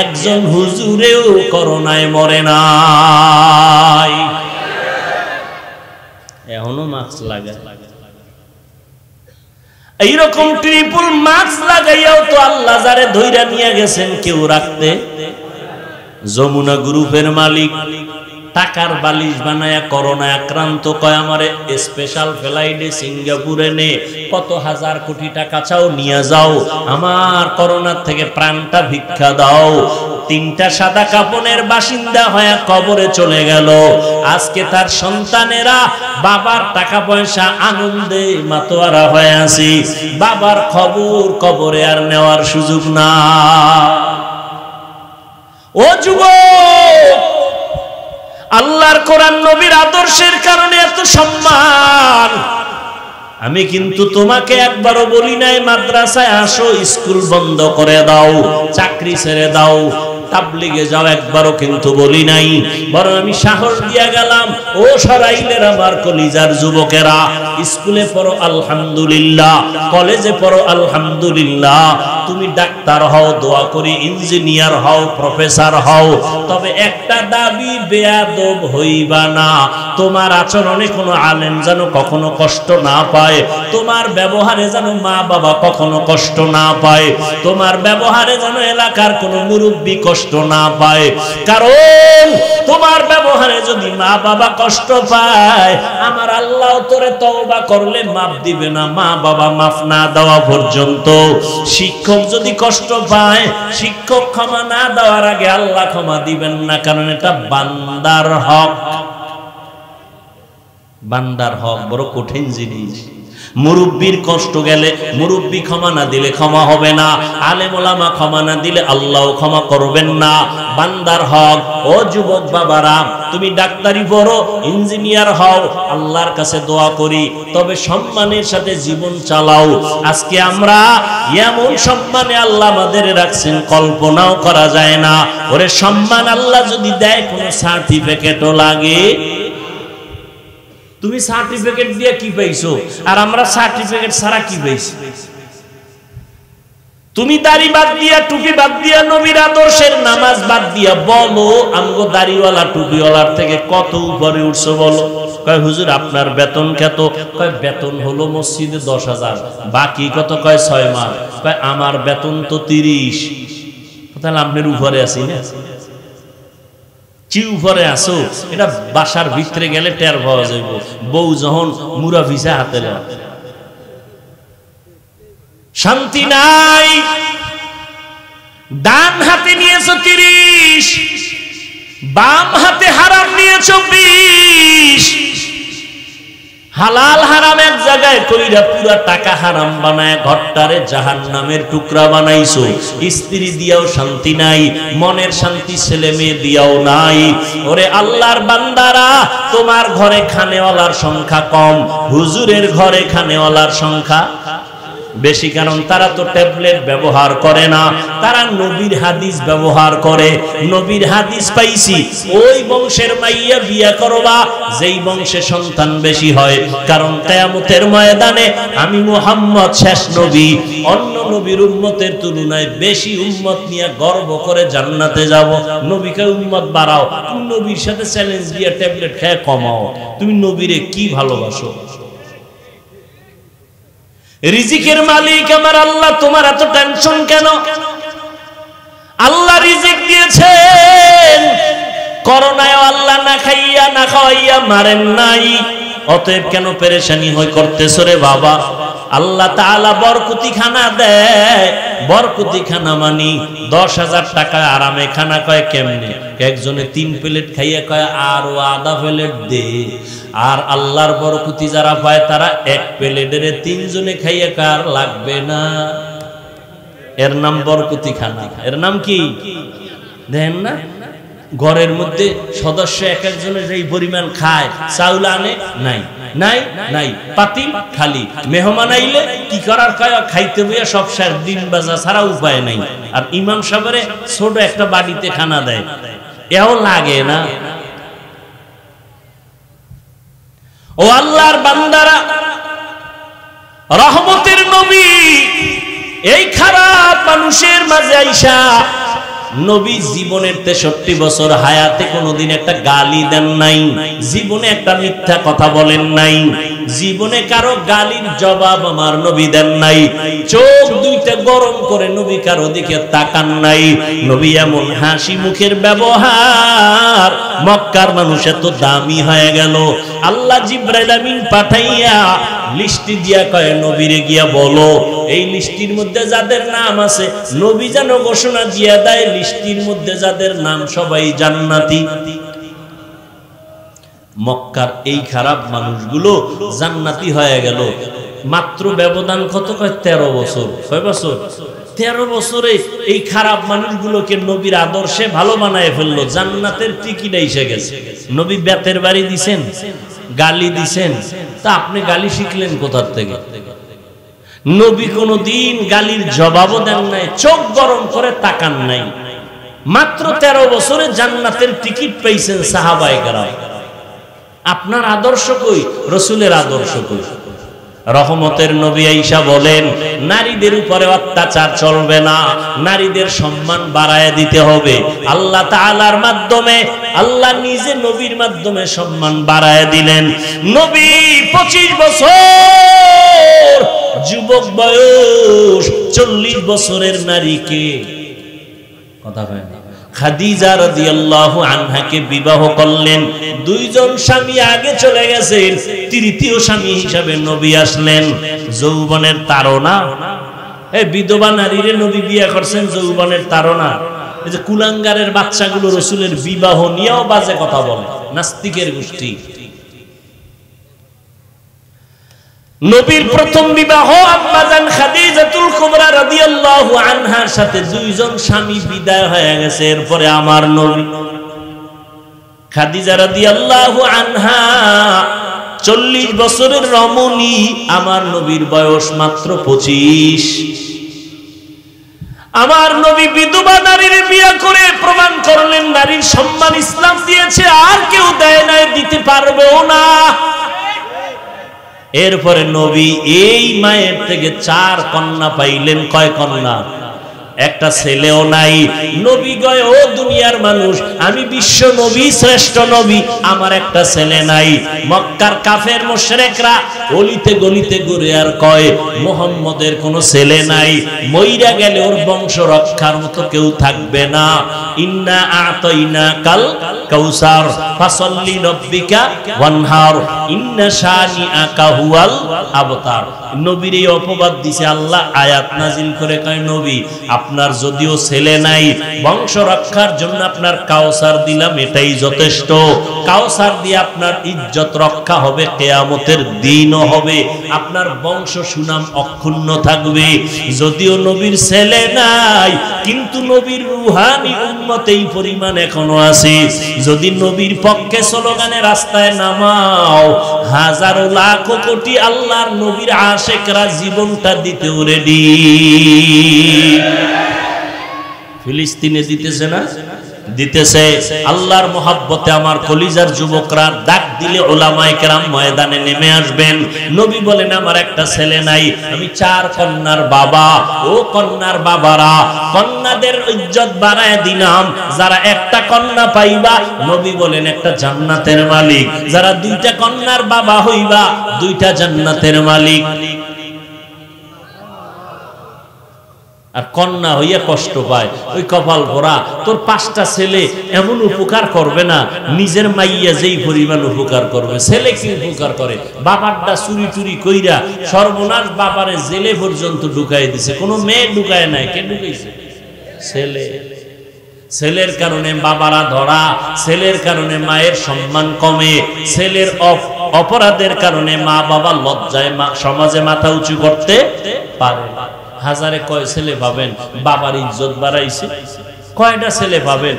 একজন হুজুরেও করোনায় মরে নাই। এখনো মাস্ক লাগায়। এইরকম ট্রিপল মাস্ক লাগাইয়াও তো আল্লাহ যারে ধইরা নিয়ে গেছেন কেউ রাখতে। যমুনা গ্রুপের মালিক টাকার বালিশ বানায়া করোনা আক্রান্ত, কয় আমারে স্পেশাল ফ্লাইটে সিঙ্গাপুরে নে, কত হাজার কোটি টাকা চাও নিয়ে যাও, আমার করোনার থেকে প্রাণটা ভিক্ষা দাও। 3টা সাদা কাপনের বাসিন্দা হয়ে কবরে চলে গেল। আজকে তার সন্তানেরা বাবার টাকা পয়সা আনন্দে মাতোয়ারা হয়ে আছে, বাবার খবর কবরে আর নেওয়ার সুযোগ না। ও যুবক, আল্লাহর কোরআন নবীর আদর্শের কারণে এত সম্মান। আমি কিন্তু তোমাকে একবারও বলি নাই মাদ্রাসায় আসো, স্কুল বন্ধ করে দাও, চাকরি ছেড়ে দাও, তাবলিগে যাও, একবারও কিন্তু বলি নাই। বরং আমি সাহস দিয়া গেলাম, ও সরাইলের আমার কলিজার যুবকেরা, স্কুলে পড়ো আলহামদুলিল্লাহ, কলেজে পড়ো আলহামদুলিল্লাহ, তুমি ডাক্তার হও, দোয়া করি ইঞ্জিনিয়ার হও, প্রফেসর হও, তবে একটা দাবি, বেয়াদব হইবা না। তোমার আচরণে কোনো আলেম যেন কখনো কষ্ট না পায়, তোমার ব্যবহারে যেন মা বাবা কখনো কষ্ট না পায়, তোমার ব্যবহারে যেন এলাকার কোনো মুরব্বী কষ্ট না পায়। কারণ তোমার ব্যবহারে যদি মা বাবা কষ্ট পায়, আমার আল্লাহ তোরে তওবা করলে মাফ দিবে না, মা বাবা মাফ না দেওয়া পর্যন্ত। শিক্ষক যদি কষ্ট পায়, শিক্ষক ক্ষমা না দেওয়ার আগে আল্লাহ ক্ষমা দিবেন না, কারণ এটা বান্দার হক। বান্দার হক বড় কঠিন জিনিস। মুরব্বির কষ্ট গেলে মুরব্বি ক্ষমা না দিলে ক্ষমা হবে না, আলেম ওলামা ক্ষমা না দিলে আল্লাহ ক্ষমা করবেন না। বান্দার হক। ও যুবক বাবারা, তুমি ডাক্তারি পড়ো, ইঞ্জিনিয়ার হও, আল্লাহর কাছে দোয়া করি, তবে সম্মানের সাথে জীবন চালাও। আজকে আমরা এমন সম্মানে আল্লাহ আমাদের রাখছেন, কল্পনাও করা যায় না। ওরে সম্মান আল্লাহ যদি দেয়, কোনো সার্টিফিকেটও লাগে? তুমি সার্টিফিকেট দিয়ে কি পাইছো, আর আমরা সার্টিফিকেট ছাড়া কি পাইছি? তুমি দাড়ি বাদ দিয়া, টুপি বাদ দিয়া, নবীর আদর্শের নামাজ বাদ দিয়া বলো আমগো দাড়িওয়ালা টুপিওয়ালার থেকে কত উপরে উঠছো বলো। কয় হুজুর আপনার বেতন কত? কয় বেতন হলো মসজিদে 10,000, বাকি কত? কয় 6 মাস। কয় আমার বেতন তো 30। তাহলে আপনার উপরে আছি না? কি উপরে আসো? এটা বাসার ভিতরে গেলে টের পাওয়া যাইব। বউ যখন মুরা ভিসা হাতে নেয়, শান্তি নাই। ডান হাতে নিয়েছো 30, বাম হাতে হারাম নিয়েছো 20। হালাল হারাম এক জায়গায় কইরা পুরা টাকা হারাম বানায় ঘরটারে জাহান্নামের টুকরা বানাইছো। স্ত্রী দিয়াও শান্তি নাই, মনের শান্তি ছেলে মেয়ে দিয়াও নাই। ওরে আল্লাহর বান্দারা, তোমার ঘরে খানেওয়ালার সংখ্যা কম, হুজুরের ঘরে খানেওয়ালার সংখ্যা বেশি। কারণ তারা তো ট্যাবলেট ব্যবহার করে না, তারা নবীর হাদিস ব্যবহার করে। নবীর হাদিস পাইছি, ওই বংশের মাইয়া বিয়া করবা যেই বংশে সন্তান বেশি হয়। কারণ কিয়ামতের ময়দানে আমি মুহাম্মদ শেষ নবী, অন্য নবীর উম্মতের তুলনায় বেশি উম্মত নিয়ে গর্ব করে জান্নাতে যাব। নবীকে উম্মত বাড়াও, তুমি নবীর সাথে চ্যালেঞ্জ দিয়ে ট্যাবলেট খেয়ে কমাও। তুমি নবীরে কি ভালোবাসো? রিজিকের মালিক আমার আল্লাহ, তোমার এত টেনশন কেন? আল্লাহ রিজিক দিয়েছেন, করোনায় আল্লাহ না খাইয়া না খাওয়াইয়া মারেন নাই, অতএব কেন পেরেশানি হয়ে করতেছ রে বাবা? আল্লাহ তাআলা বরকতি খানা দেয়। বরকতি খানা মানি 10,000 টাকা আরামে খানা। কয় কেমনে? একজনে 3 প্লেট খাইয়া কয় আরো আধা প্লেট দে। আর আল্লাহর বরকতি যারা পায় তারা 1 প্লেটের 3 জনে খাইয়া কার লাগবে না। এর নাম বরকতি খানা। এর নাম কি দেখেন না? ঘরের মধ্যে সদস্য এক একজনের যেই পরিমাণ খায়, চাউল আনে নাই নাই নাই, পাতিল খালি। মেহমান আইলে কি করার? কয় খাইতে বইয়া সব শেষ, দিন বাজা ছাড়া উপায় নাই। আর ইমাম সাহেবের ছোট একটা বাড়িতে খানা দেয়, এও লাগে না। ও আল্লাহর বান্দারা, রহমতের নবী এই খারাপ মানুষের মাঝে আইসা নবী জীবনের 63 বছর হায়াতে কোনোদিন একটা গালি দেন নাই, জীবনে একটা মিথ্যা কথা বলেন নাই, জীবনে কারো গালির জবাব আমার নবী দেন নাই। চোখ দুইটা গরম করে নবী কারো দিকে তাকান নাই। নবী এমন হাসি মুখের ব্যবহার, মক্কার মানুষ এত দামি হয়ে গেল। আল্লাহ জিবরাইল আমিন পাঠাইয়া লিস্টি দিয়া কয় নবীরে গিয়া বলো এই লিস্টির মধ্যে যাদের নাম আছে নবী যেন ঘোষণা দিয়া দেয় লিস্টির মধ্যে যাদের নাম সবাই জান্নাতি। মক্কার এই খারাপ মানুষগুলো জান্নাতি হয়ে গেল। মাত্র ব্যবধান কত? কয় 13 বছর। কয় বছর? 13 বছরে এই খারাপ মানুষগুলোকে নবীর আদর্শে ভালো বানায় ফেললো, জান্নাতের টিকিট এসে গেছে। নবী বেতের বাড়ি দিছেন, গালি দিছেন, তা আপনি গালি শিখলেন কোথার থেকে? নবী কোনদিন গালির জবাবও দেন নাই, চোখ গরম করে তাকান নাই। মাত্র 13 বছরে জান্নাতের টিকিট পেয়েছেন সাহাবায়ে কেরাম। আপনার আদর্শ কই? রাসূলের আদর্শ কই? রহমতের নবী আয়েশা বলেন নারীদের উপরে অত্যাচার চলবে না, নারীদের সম্মান বাড়ায় দিতে হবে। আল্লাহ তাআলার মাধ্যমে, আল্লাহ নিজে নবীর মাধ্যমে সম্মান বাড়ায় দিলেন। নবী 25 বছর যুবক বয়স, 40 বছরের নারীকে কথা কয় না খাদিজা রাদিয়াল্লাহু আনহাকে বিবাহ করলেন। দুইজন স্বামী আগে চলে গেছেন, তৃতীয় স্বামী হিসাবে নবী আসলেন। যৌবনের তাড়না, এই বিধবা নারীরে নবী বিয়ে করছেন যৌবনের তাড়না। এই যে কুলাঙ্গারের বাচ্চাগুলো রাসূলের বিবাহ নিয়েও বাজে কথা বলে, নাস্তিকের গোষ্ঠী। নবীর প্রথম বিবাহ আম্মাজান খাদিজাতুল কুবরা রাদিয়াল্লাহু আনহার সাথে দুইজন স্বামী বিদায় হয়ে গেছে। এরপরে আমার নবী খাদিজা রাদিয়াল্লাহু আনহা 40 বছরের রমণী, আমার নবীর বয়স মাত্র 25। আমার নবী বিধবা নারীর বিয়ে করে প্রমাণ করলেন নারীর সম্মান ইসলাম দিয়েছে, আর কেউ দেয় নাই, দিতে পারবেও না। এরপরে নবী এই মায়ের থেকে 4 কন্যা পাইলেন। কয় কন্যা? একটা ছেলেও নাই। নবী গয় ও দুনিয়ার মানুষ, আমি বিশ্ব নবী, শ্রেষ্ঠ নবী, আমার একটা ছেলে নাই। মক্কার কাফের মুশরিকরা অলিতে গলিতে ঘুরে আর কয় মুহাম্মদের কোনো ছেলে নাই, মইরা গেলে ওর বংশ রক্ষার মতো কেউ থাকবে না। ইন্না আতাইনাকাল কাউসার ফাসাল্লি রাব্বিকা ওয়ানহার ইন্না শানিআকা হুয়াল আবতার। নবীর এই অপবাদ দিছে আল্লাহ, আয়াত নাজিল করে কয় নবী আপনার যদিও ছেলে নাই, বংশ রক্ষার জন্য আপনার কাউসার দিলাম, এটাই যথেষ্ট। কাউসার দিয়ে আপনার ইজ্জত রক্ষা হবে, কিয়ামতের দিনও হবে, আপনার বংশ সুনাম অক্ষুণ্ণ থাকবে। যদিও নবীর ছেলে নাই, কিন্তু নবীর রূহানি উম্মত এই পরিমাণ এখনো আছে। যদি নবীর পক্ষে স্লোগানে রাস্তায় নামাও, হাজারো লাখ কোটি আল্লাহর নবীর আশিকরা জীবনটা দিতেও রেডি। ফিলিস্তিনে দিতেছে না? দিতেছে। আল্লাহর মহব্বতে আমার কলিজার যুবকরা ডাক দিলে উলামায়ে কেরাম ময়দানে নেমে আসবেন। নবী বলেন আমার একটা ছেলে নাই, আমি 4 কন্যার বাবা। ও কন্যার বাবারা, কন্যাদের ইজ্জত বাড়ায় দিলাম। যারা একটা কন্যা পাইবা, নবী বলেন একটা জান্নাতের মালিক। যারা 2টা কন্যার বাবা হইবা, 2টা জান্নাতের মালিক। আর কন্যা হইয়া কষ্ট পায়, ওই কপাল ভরা। তোর 5টা ছেলে এমন উপকার করবে না, নিজের মাইয়া যেই পরিমাণ উপকার করবে। ছেলে কি উপকার করে? বাবারটা চুরি টুরি কইরা সর্বনাশ, বাবারে জেলে পর্যন্ত ঢুকাই দিছে। কোনো মেয়ে ঢুকায় নাই, কে ঢুকাইছে? ছেলে। ছেলের কারণে বাবারা ধরা, ছেলের কারণে মায়ের সম্মান কমে, ছেলের অপরাধের কারণে মা বাবা লজ্জায় সমাজে মাথা উঁচু করতে পারে। হাজারে কয় ছেলে পাবেন বাবার ইজ্জত বাড়াইছে? কয়টা ছেলে পাবেন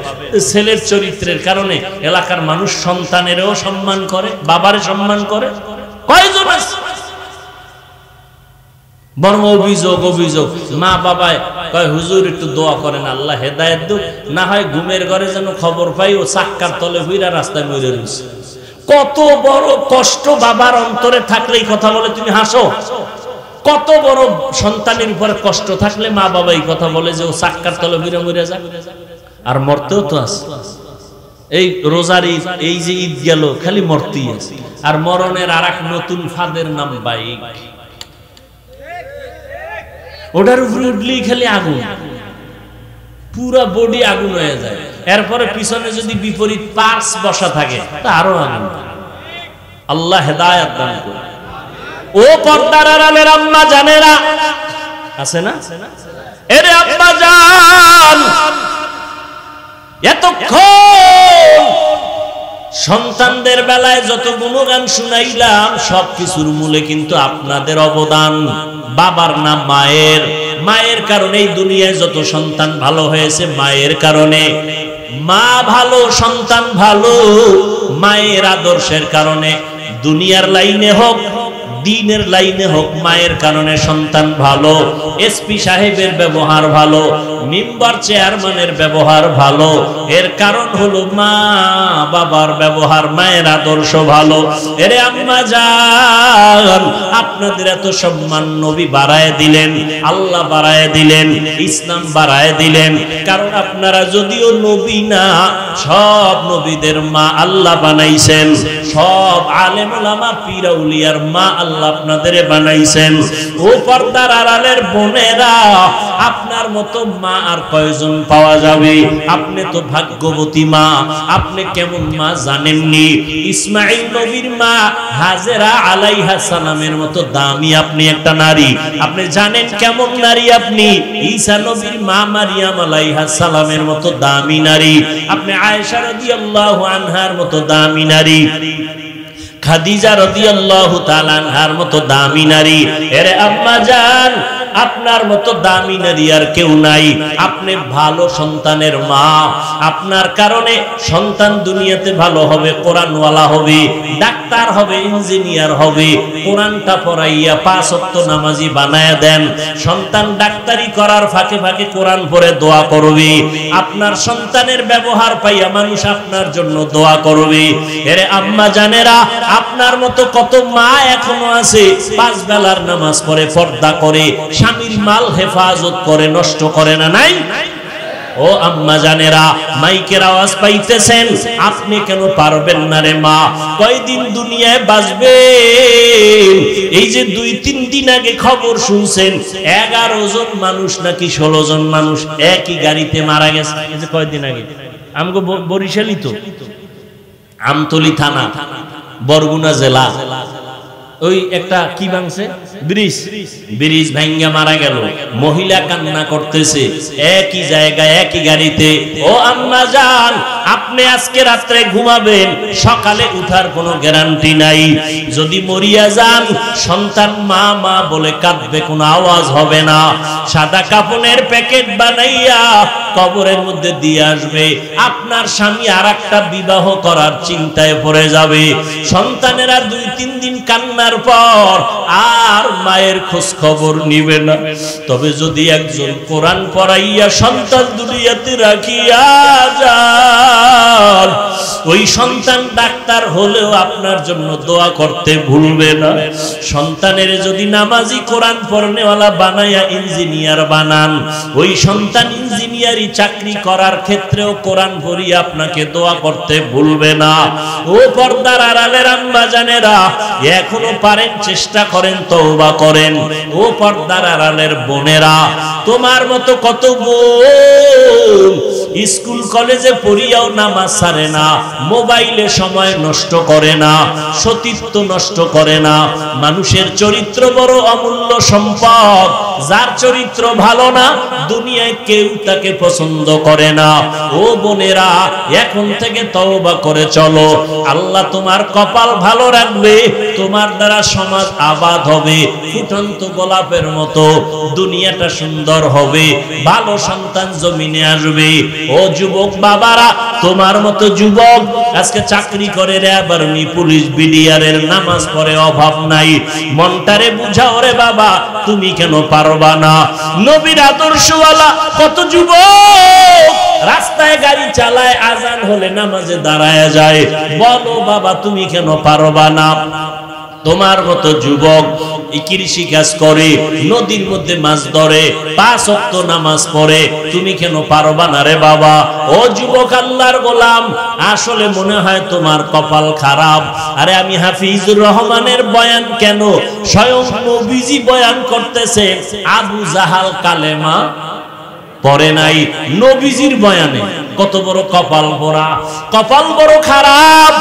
ছেলের চরিত্রের কারণে এলাকার মানুষ সন্তানেরও সম্মান করে, বাবারে সম্মান করে? কয়জন আছে? বড় অভিযোগ মা বাবায় কয় হুজুর একটু দোয়া করেন আল্লাহ হেদায়েত দেন, না হয় ঘুমের ঘরে যেন খবর পাই ও চাক্কার তলে হইরা রাস্তায় মরে রয়েছে। কত বড় কষ্ট বাবার অন্তরে থাকলে এই কথা বলে তুমি হাসো? কত বড় সন্তানের উপরে কষ্ট থাকলে মা বাবা এই কথা বলে যে ও চাক্কার তলে মরে মরে যাক? আর মরতেও তো আছে। এই রোজার ঈদ, এই যে ঈদ গেল, খালি মরতেই আছে। আর মরণের আর এক নতুন ফাঁদের নাম বাইক। ওটার উপরে উঠলেই খালি আগুন, পুরা বডি আগুন হয়ে যায়। এরপরে পিছনে যদি বিপরীত পার্স বসা থাকে তা আরো আনন্দ। আল্লাহ হেদায়েত দান করুন। ও পর্দার আড়ালের আম্মা জানেরা আছে না, এরে আম্মা জান, এতক্ষণ সন্তানদের বেলায় যত গুণগান শুনাইলাম সবকিছুর মূলে কিন্তু আপনাদের অবদান। বাবার নাম মায়ের, মায়ের কারণে এই দুনিয়ায় যত সন্তান ভালো হয়েছে মায়ের কারণে। মা ভালো, সন্তান ভালো, মায়ের আদর্শের কারণে। দুনিয়ার লাইনে হোক, দিনের লাইনে হোক, মায়ের কারণে সন্তান ভালো। এসপি সাহেবের ব্যবহার ভালো, মেম্বার চেয়ারম্যানের ব্যবহার ভালো, এর কারণ হলো মা বাবার ব্যবহার, মায়ের আদর্শ ভালো। এরে আম্মা জান, আপনাদের এত সম্মান নবী বাড়ায় দিলেন, আল্লাহ বাড়ায় দিলেন, ইসলাম বাড়ায় দিলেন। কারণ আপনারা যদিও নবী না, সব নবীদের মা আল্লাহ বানাইছেন, সব আলেম ওলামা পীর আউলিয়ার মা আল্লাহ আপনাদের বানাইছেন। ও পর্দার আড়ালের বোনেরা, আপনার মতো মা আর কয়জন পাওয়া যাবে? আপনি তো ভাগ্যবতী মা। আপনি কেমন মা জানেননি? ইসমাঈল নবীর মা হাজেরা আলাইহা সালামের মতো দামি আপনি একটা নারী। আপনি জানেন কেমন নারী আপনি? ঈসা নবীর মা মারিয়াম আলাইহা সালামের মতো দামি নারী। আপনি আয়েশা রাদিয়াল্লাহু আনহার মতো দামি নারী, খাদিজা রাদিয়াল্লাহু তাআলা আনহার মতো দামি নারী। এরে আম্মা জান, আপনার মতো দামি নারী আর কেউ নাই। আপনি ভালো সন্তানের মা। আপনার কারণে সন্তান দুনিয়াতে ভালো হবে, কোরআনওয়ালা হবে, ডাক্তার হবে, ইঞ্জিনিয়ার হবে। কোরআনটা পড়াইয়া 5 ওয়াক্ত নামাজি বানায়া দেন। সন্তান ডাক্তারি করার ফাঁকে ফাঁকে কোরআন পড়ে দোয়া করবে। আপনার সন্তানের ব্যবহার পাইয়া মানুষ আপনার জন্য দোয়া করবে। এরে আম্মা জানেরা, আপনার মতো কত মা এখনো আছে 5 বেলার নামাজ পড়ে, পর্দা করে, স্বামীর মাল হেফাজত করে, নষ্ট করে না? নাই? ও আম্মা জানেরা, মাইকের আওয়াজ পাইতেছেন, আপনি কেন পারবেন না রে মা? কয়দিন দুনিয়ায় বাঁচবেন? এই যে 2-3 দিন আগে খবর শুনছেন 11 জন মানুষ নাকি 16 জন মানুষ একই গাড়িতে মারা গেছে। এই যে কয়দিন আগে আমগো বরিশালই তো, আমতলী থানা, বরগুনা জেলা, ওই একটা কি ভাঙছে, ব্রিজ ভাঙ্গা মারা গেল। মহিলা কান্না করতেছে, একই জায়গায় একই গাড়িতে। ও আম্মা জান, আপনি আজকে রাত্রে ঘুমাবেন, সকালে উঠার কোনো গ্যারান্টি নাই। যদি মরিয়া যান, সন্তান মা মা বলে কাঁদবে, কোনো আওয়াজ হবে না। সাদা কাপড়ের প্যাকেট বানাইয়া কবরের মধ্যে দিয়ে আসবে। আপনার স্বামী আরেকটা বিবাহ করার চিন্তায় পড়ে যাবে। সন্তানেরা 2-3 দিন কান্নার পর আর মায়ের খোঁজ খবর নিবে না। তবে যদি একজন কোরআন পড়াইয়া সন্তান দুনিয়াতে রাখিয়া যান, ওই সন্তান ডাক্তার হলেও আপনার জন্য দোয়া করতে ভুলবে না। সন্তানের যদি নামাজি কোরআন পড়নেওয়ালা বানাইয়া ইঞ্জিনিয়ার বানান, ওই সন্তান ইঞ্জিনিয়ারি চাকরি করার ক্ষেত্রেও কোরআন পড়িয়া আপনাকে দোয়া করতে ভুলবে না। ও পর্দার আড়ালের আম্মা জানেরা, এখনো পারেন চেষ্টা করেন, তওবা করেন। ও পর্দার আড়ালের বোনেরা, তোমার মতো কত বোন স্কুল কলেজে পড়িয়াও নামাজ ছাড়ে না, মোবাইলে সময় নষ্ট করে না, সতীত্ব নষ্ট করে না। মানুষের চরিত্র বড় অমূল্য সম্পদ। যার চরিত্র ভালো না, দুনিয়ায় কেউ তাকে পছন্দ করে না। ও বোনেরা, এখন থেকে তওবা করে চলো। আল্লাহ তোমার কপাল ভালো রাখবে, তোমার দ্বারা সমাজ আবাদ হবে, ফুটন্ত গোলাপের মতো দুনিয়াটা সুন্দর হবে, ভালো সন্তান জমিনে আসবে। ও যুবক বাবারা, তোমার মতো যুবক আজকে চাকরি করে রে, আবার পুলিশ বিডিআরের নামাজ পড়ে, অভাব নাই। মনটারে বুঝাও রে বাবা, তুমি কেন পারবা না? নবীর আদর্শওয়ালা কত যুবক রাস্তায় গাড়ি চালায়, আজান হলে নামাজে দাঁড়ায় যায়। বলো বাবা, তুমি কেন পারবা না? তোমার মতো যুবক কৃষি কাজ করে, নদীর মধ্যে মাছ ধরে, 5 ওয়াক্ত নামাজ পড়ে, তুমি কেন পারবা না রে বাবা? ও যুবক আল্লাহর গোলাম, আসলে মনে হয় তোমার কপাল খারাপ। আরে আমি হাফিজুর রহমানের বয়ান কেন, স্বয়ং নবীজি বয়ান করতেছে, আবু জাহাল কালেমা পড়ে নাই নবীজির বয়ানে। কত বড় কপাল পোড়া, কপাল বড় খারাপ।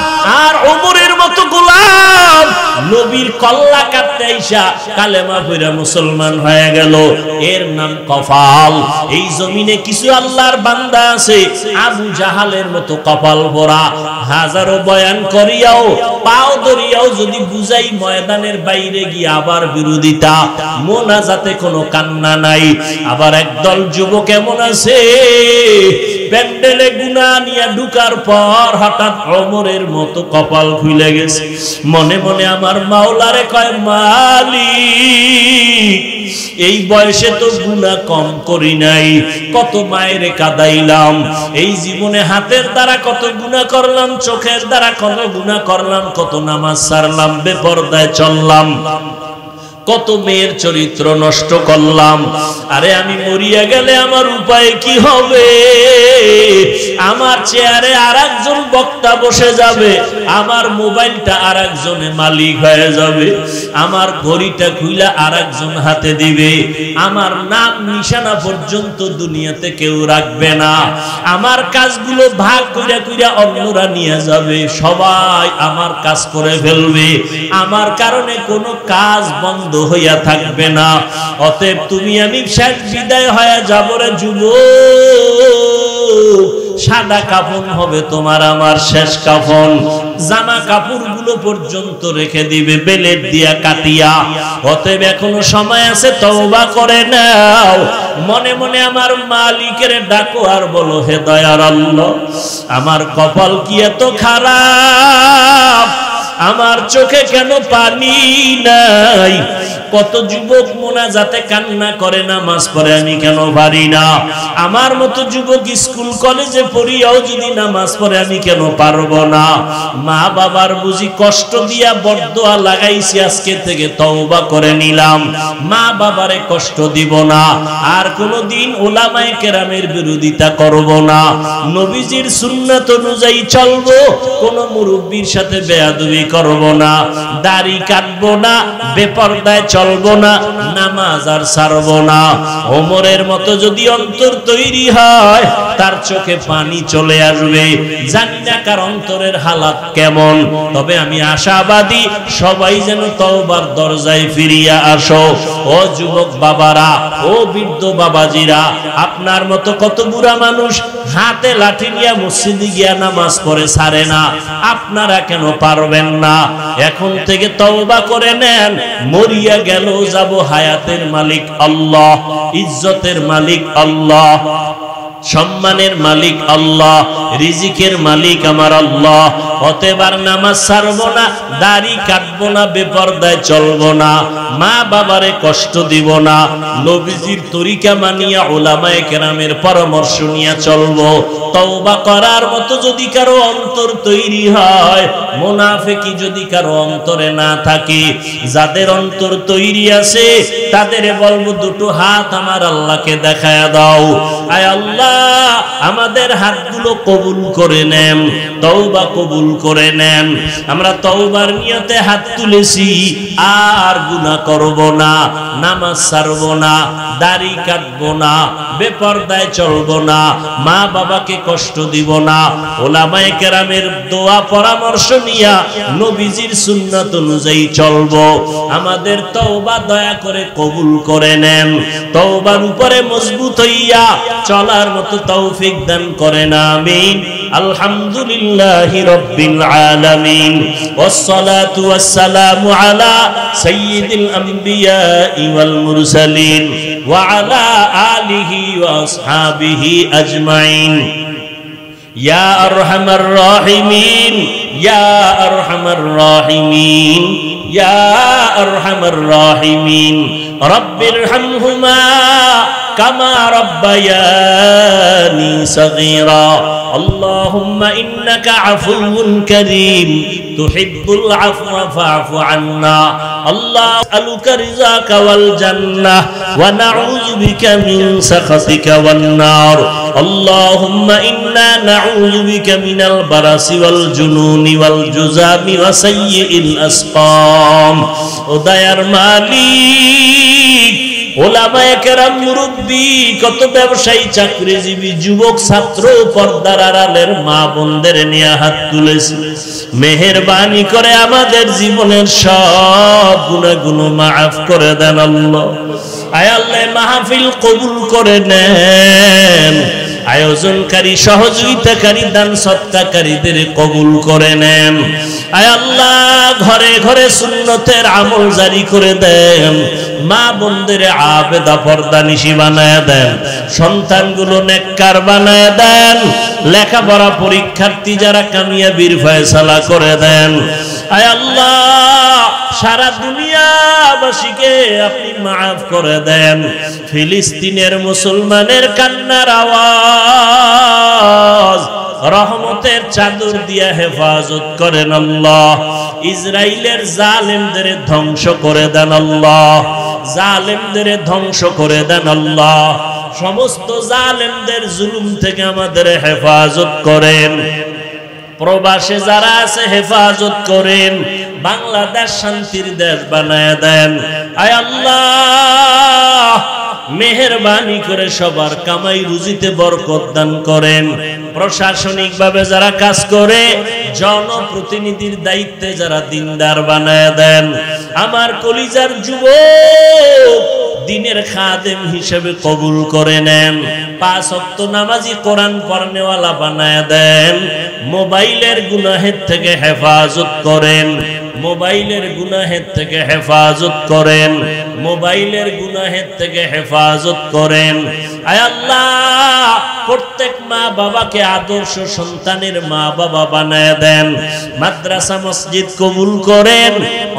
আর ওমরের মতো গোলাম নবীর কল্লা কাটতে আইসা কালেমা পড়া মুসলমান হয়ে গেল, এর নাম কপাল। এই জমিনে কিছু আল্লাহর বান্দা আছে আবু জাহালের মতো কপাল পোড়া, হাজারো বয়ান করিয়াও পাও ধরিয়াও যদি বুঝাই ময়দানের বাইরে গিয়ে আবার বিরোধিতা, মোনাজাতে কোনো কান্না নাই। আবার একদল যুবক এমন আছে প্যান্ডেলে গুনাহ নিয়ে ঢুকার পর হঠাৎ ওমরের মতো কপাল খুলে গেছে, মনে মনে আমার মাওলারে কয় মালিক এই বয়সে তো গুনাহ কম করি নাই, কত মায়েরে কাদাইলাম, এই জীবনে হাতের দ্বারা কত গুনাহ করলাম, চোখের দ্বারা কত গুনাহ করলাম, কত নামাজ ছাড়লাম, বেপরদায় চললাম, কত মেয়ের চরিত্র নষ্ট করলাম। আরে আমি মরিয়া গেলে আমার উপায় কি হবে? আমার চেয়ারে আরেকজন বক্তা বসে যাবে, আমার মোবাইলটা আরেকজনে মালিক হয়ে যাবে, আমার ঘড়িটা খুইলা আরেকজন হাতে দিবে, আমার নাম নিশানা পর্যন্ত দুনিয়াতে কেউ রাখবে না, আমার কাজগুলো ভাগ কইরা কইরা অন্যরা নিয়ে যাবে, সবাই আমার কাজ করে ফেলবে, আমার কারণে কোনো কাজ বন্ধ হইয়া থাকবে না। অতএব তুমি আমি শেষ বিদায় হয়ে যাব রে যুবক, সাদা কাফন হবে তোমার আমার শেষ কাফন, জামা কাপড়গুলো পর্যন্ত রেখে দিবে বেলেট দিয়া কাটিয়া। অতএব এখনো সময় আছে, তওবা করে নাও, মনে মনে আমার মালিকের ডাকো আর বলো হে দয়ার আল্লাহ আমার কপাল কি এত খারাপ, আমার চোখে কেন পানি নাই? কত যুবক মোনাজাতে কান্না করে, নামাজ পড়ে, আমি কেন পারি না? আমার মতো যুবক স্কুল কলেজে পড়িয়াও যদি নামাজ পড়ে, আমি কেন পারবো না? মা বাবার বুঝি কষ্ট দিয়া বরদোয়া লাগাইছি, আজকে থেকে তওবা করে নিলাম, মা বাবারে কষ্ট দিব না, আর কোনদিন উলামায়ে কেরামের বিরোধিতা করব না, নবীজির সুন্নাত অনুযায়ী চলবো, কোন মুরব্বির সাথে বেয়াদবি করব না, দাড়ি কাটবো না, বেপরদায় চলবো না, নামাজ আর ছাড়বো না। ওমরের মতো যদি অন্তর তৈরি হয়, তার চোখে পানি চলে আসবে। জানি না কার অন্তরের হালাত কেমন, তবে আমি আশাবাদী সবাই যেন তওবার দরজায় ফিরিয়া আসো। ও যুবক বাবারা, ও বৃদ্ধ বাবাজিরা, আপনার মতো কত বুড়া মানুষ হাতে লাঠি নিয়ে মসজিদে গিয়া নামাজ পড়ে ছাড়ে না, আপনারা কেন পারবেন না? এখন থেকে তওবা করে নেন, মরিয়া গেল যাব, হায়াতের মালিক আল্লাহ, ইজ্জতের মালিক আল্লাহ, সম্মানের মালিক আল্লাহ, রিজিকের মালিক আমার আল্লাহ। অতএব আর নামাজ ছাড়বো না, দাড়ি কাটবো না, বেপরদায় চলবো না, মা বাবারে কষ্ট দিব না, নবীজির তরিকা মানিয়া উলামায়ে কেরামের পরামর্শ নিয়ে চলবো। তওবা করার মতো যদি কারো অন্তর তৈরি হয়, মুনাফিকি যদি কারো অন্তরে না থাকে, যাদের অন্তর তৈরি আছে তাদের বলবো দুটো হাত আমার আল্লাহকে দেখায়া দাও। আয় আল্লাহ, আমাদের হাতগুলো কবুল করে নেন, তওবা কবুল করে নেন। আমরা তওবার নিয়তে হাত তুলেছি, আর গুনাহ করব না, নামাজ ছাড়ব না, দাড়ি কাটব না, বেপরদায় চলব না, মা বাবাকে কষ্ট দিব না, উলামায়ে কেরামের দোয়া পরামর্শ নিয়া নবীজির সুন্নাত অনুযায়ী চলব। আমাদের তওবা দয়া করে কবুল করে নেন, তওবার উপরে মজবুত হইয়া চলার মতো তৌফিক দান করেন, আমিন। আলহামদুলিল্লাহি রাব্বিল আলামিন, ওয়াসসালাতু ওয়াসসালামু আলা সাইয়্যিদিল আমবিয়া ওয়াল মুরসালিন ওয়া আলা আলিহি ওয়া আসহাবিহি আজমাইন। ইয়া আরহামার রাহিমিন, ইয়া আরহামার রাহিমিন, ইয়া আরহামার রাহিমিন। রব্বিরহামহুমা কামা রাব্বায়ানি সগীরা। আল্লাহুম্মা ইন্নাকা আফুউন কারীম তুহিব্বুল আফওয়া ফা'ফু আন্না। আল্লাহ আলুকা রিযাকা ওয়াল জান্নাহ ওয়া নাউযু বিকা মিন সাখাতিকা ওয়ান নার। আল্লাহুম্মা ইন্না নাউযু বিকা মিনাল বারাসি ওয়াল জুনুনি ওয়াল জুযামি ওয়া সাইয়্যিল আসকাম। ও দয়ার মালিক, ওলামায়ে কেরাম, মুরব্বী, কত ব্যবসায়ী, চাকরিজীবী, যুবক, ছাত্র, পর্দার আড়ালের মা বোনদের নিয়ে হাত তুলেছে। মেহেরবানি করে আমাদের জীবনের সব গুনাহগুলো মাফ করে দেন আল্লাহ। আয় আল্লাহ, মাহফিল কবুল করে নেন। আয়োজনকারী, সহযোগিতাকারী, দান সদকাকারীদের কবুল করে নেন। আয় আল্লাহ, ঘরে ঘরে সুন্নতের আমল জারি করে দেন। মা বোনদের আবেদা পর্দানিশী বানায় দেন। সন্তানগুলো নেককার বানায় দেন। লেখাপড়া পরীক্ষার্থী যারা কামিয়াবির ফয়সালা করে দেন। আয় আল্লাহ, সারা দুনিয়াবাসীকে আপনি মাফ করে দেন। ফিলিস্তিনের মুসলমানের কান্নার আওয়াজ রহমতের চাদর দিয়া হেফাজত করেন আল্লাহ। ইসরাইলের জালেমদের ধ্বংস করে দেন আল্লাহ। জালেমদের ধ্বংস করে দেন আল্লাহ। সমস্ত জালেমদের জুলুম থেকে আমাদের হেফাজত করেন। প্রবাসে যারা আছে হেফাজত করেন। বাংলাদেশ শান্তির দেশ বানায় দেন। আয় আল্লাহ, মেহেরবানি করে সবার কামাই রুজিতে বরকত দান করেন। প্রশাসনিক ভাবে যারা কাজ করে, জনপ্রতিনিধির দায়িত্বে যারা দিনদার বানায় দেন। আমার কলিজার যুবক দিনের খাদেম হিসেবে কবুল করে নেন। 5 ওয়াক্ত নামাজি, কোরআন পড়নেওয়ালা বানায় দেন। মোবাইলের গুনাহের থেকে হেফাজত করেন। মোবাইলের গুনাহের থেকে হেফাজত করেন। মোবাইলের গুনাহের থেকে হেফাজত করেন। আয় আল্লাহ, প্রত্যেক মা বাবাকে আদর্শ সন্তানের মা বাবা বানায় দেন। মাদ্রাসা মসজিদ কবুল করেন।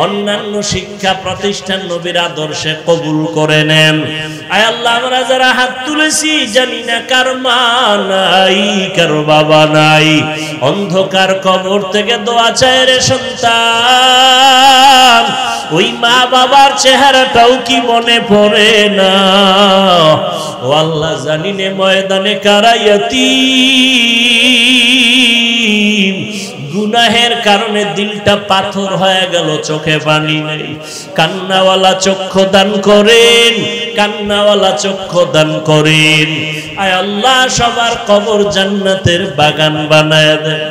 অন্যান্য শিক্ষা প্রতিষ্ঠান নবীর আদর্শে কবুল করে নেন। আয় আল্লাহ, আমরা যারা হাত তুলেছি জানি না কার মা নাই, কার বাবা নাই। অন্ধকার কবর থেকে দোয়া চায় রে সন্তান। ওই মা বাবার চেহারাটাও কি মনে পড়ে না? ও আল্লাহ, জানি নে ময়দানে কারা ইয়াতীম। গুনাহের কারণে দিলটা পাথর হয়ে গেল, চোখে পানি নেই। কান্নাওয়ালা চক্ষু দান করেন। কান্নাওয়ালা চক্ষু দান করেন। আয় আল্লাহ, সবার কবর জান্নাতের বাগান বানায় দেন।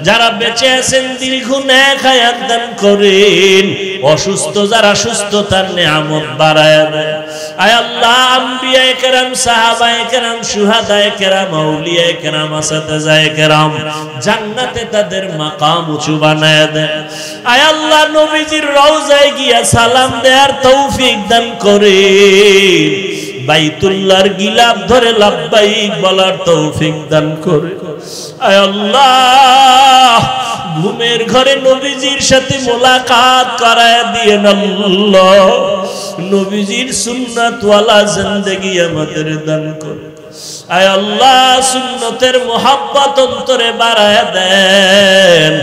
যারা বেঁচে আছেন দীর্ঘ নেক হায়াত দান করেন। অসুস্থ যারা সুস্থতার নিয়ামত বাড়ায় দেন। আয় আল্লাহ, আম্বিয়ায়ে কেরাম, সাহাবায়ে কেরাম, শুহাদায়ে কেরাম, আউলিয়ায়ে কেরাম, আসাতিজায়ে কেরাম জান্নাতে তাদের মাকাম উঁচু বানায় দেন। আয় আল্লাহ, নবীজির রওজায় গিয়া সালাম দেওয়ার তৌফিক দান করেন। বাইতুল্লাহর গিলাফ ধরে লাব্বাইক বলার তৌফিক দান করে। আয় আল্লাহ, ঘুমের ঘরে নবীজির সাথে মোলাকাত করায় দিয়েন আল্লাহ। নবীজির সুন্নাতওয়ালা জিন্দেগি আমাদের দান করে। আয় আল্লাহ, সুন্নতের মোহাব্বত অন্তরে বাড়ায় দেন।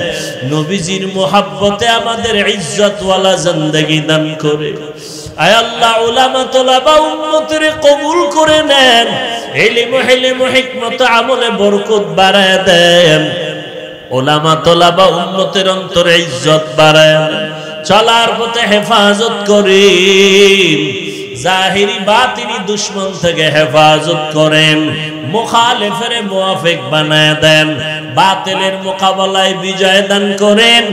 নবীজির মোহাব্বতে আমাদের ইজ্জতওয়ালা জিন্দেগি দান করে। আয় আল্লাহ, উলামা তোলাবা উম্মতের কবুল করে নেন। ইলম হিলম হিকমত আমলে বরকত বাড়ায় দেন। উলামা তোলাবা উম্মতের অন্তরে ইজ্জত বাড়ায় দেন। চলার পথে হেফাজত করেন। জাহিরি বাতিনি দুশমন থেকে হেফাজত করেন। মুখালিফের মুওয়াফিক বানায় দেন। বাতিলের মোকাবেলায় বিজয় দান করেন।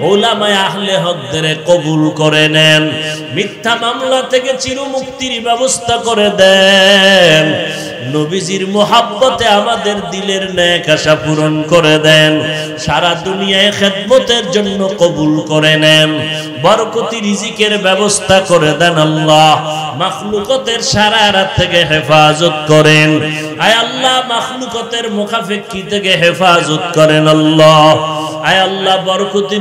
উলামায়ে আহলে হকদের কবুল করে নেন। মিথ্যা মামলা থেকে চিরমুক্তির ব্যবস্থা করে দেন। নবীজির মোহাব্বতে আমাদের দিলের নেক আশা পূরণ করে দেন। সারা দুনিয়ায় খেদমতের জন্য কবুল করে নেন। বরকতি রিজিকের ব্যবস্থা করে দেন আল্লাহ। মাখলুকতের শারারাত থেকে হেফাজত করেন। আয় আল্লাহ, মাখলুকতের মুখাফেক্ষি থেকে হেফাজত করেন আল্লাহ। আয় আল্লাহ, বরকতি